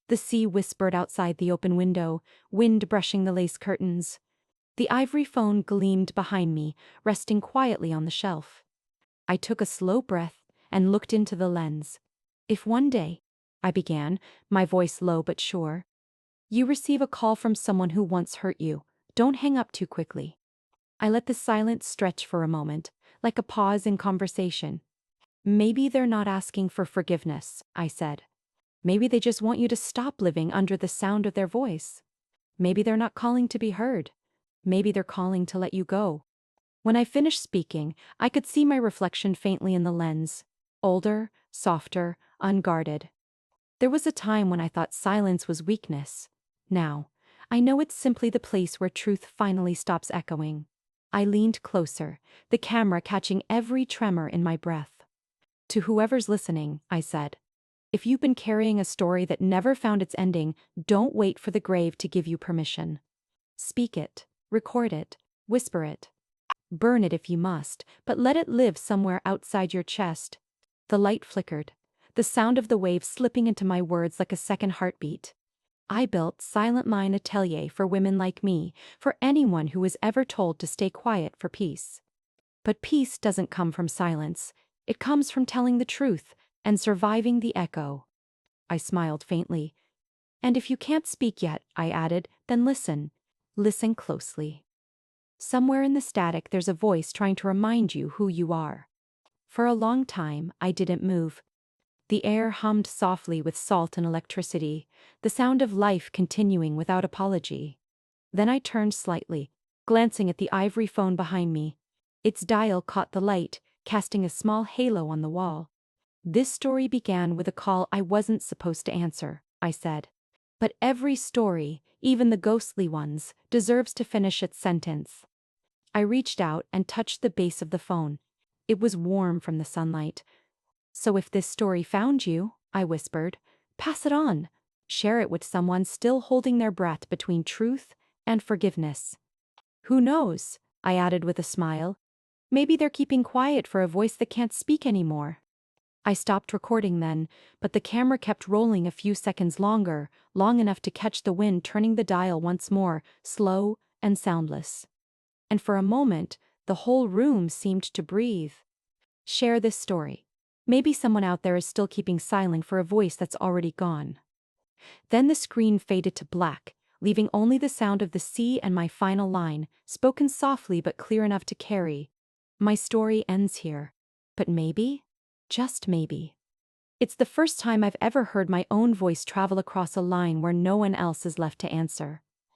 The sea whispered outside the open window, wind brushing the lace curtains. The ivory phone gleamed behind me, resting quietly on the shelf. I took a slow breath and looked into the lens. If one day, I began, my voice low but sure, you receive a call from someone who once hurt you, don't hang up too quickly. I let the silence stretch for a moment, like a pause in conversation. Maybe they're not asking for forgiveness, I said. Maybe they just want you to stop living under the sound of their voice. Maybe they're not calling to be heard. Maybe they're calling to let you go. When I finished speaking, I could see my reflection faintly in the lens. Older, softer, unguarded. There was a time when I thought silence was weakness. Now, I know it's simply the place where truth finally stops echoing. I leaned closer, the camera catching every tremor in my breath. To whoever's listening, I said, if you've been carrying a story that never found its ending, don't wait for the grave to give you permission. Speak it, record it, whisper it. Burn it if you must, but let it live somewhere outside your chest. The light flickered, the sound of the waves slipping into my words like a second heartbeat. I built Silent Line Atelier for women like me, for anyone who was ever told to stay quiet for peace. But peace doesn't come from silence, it comes from telling the truth and surviving the echo. I smiled faintly. And if you can't speak yet, I added, then listen. Listen closely. Somewhere in the static there's a voice trying to remind you who you are. For a long time, I didn't move. The air hummed softly with salt and electricity, the sound of life continuing without apology. Then I turned slightly, glancing at the ivory phone behind me. Its dial caught the light, casting a small halo on the wall. This story began with a call I wasn't supposed to answer, I said. But every story, even the ghostly ones, deserves to finish its sentence. I reached out and touched the base of the phone. It was warm from the sunlight. So if this story found you, I whispered, pass it on. Share it with someone still holding their breath between truth and forgiveness. Who knows? I added with a smile. Maybe they're keeping quiet for a voice that can't speak anymore. I stopped recording then, but the camera kept rolling a few seconds longer, long enough to catch the wind turning the dial once more, slow and soundless. And for a moment, the whole room seemed to breathe. Share this story. Maybe someone out there is still keeping silent for a voice that's already gone. Then the screen faded to black, leaving only the sound of the sea and my final line, spoken softly but clear enough to carry. My story ends here. But maybe, just maybe, it's the first time I've ever heard my own voice travel across a line where no one else is left to answer.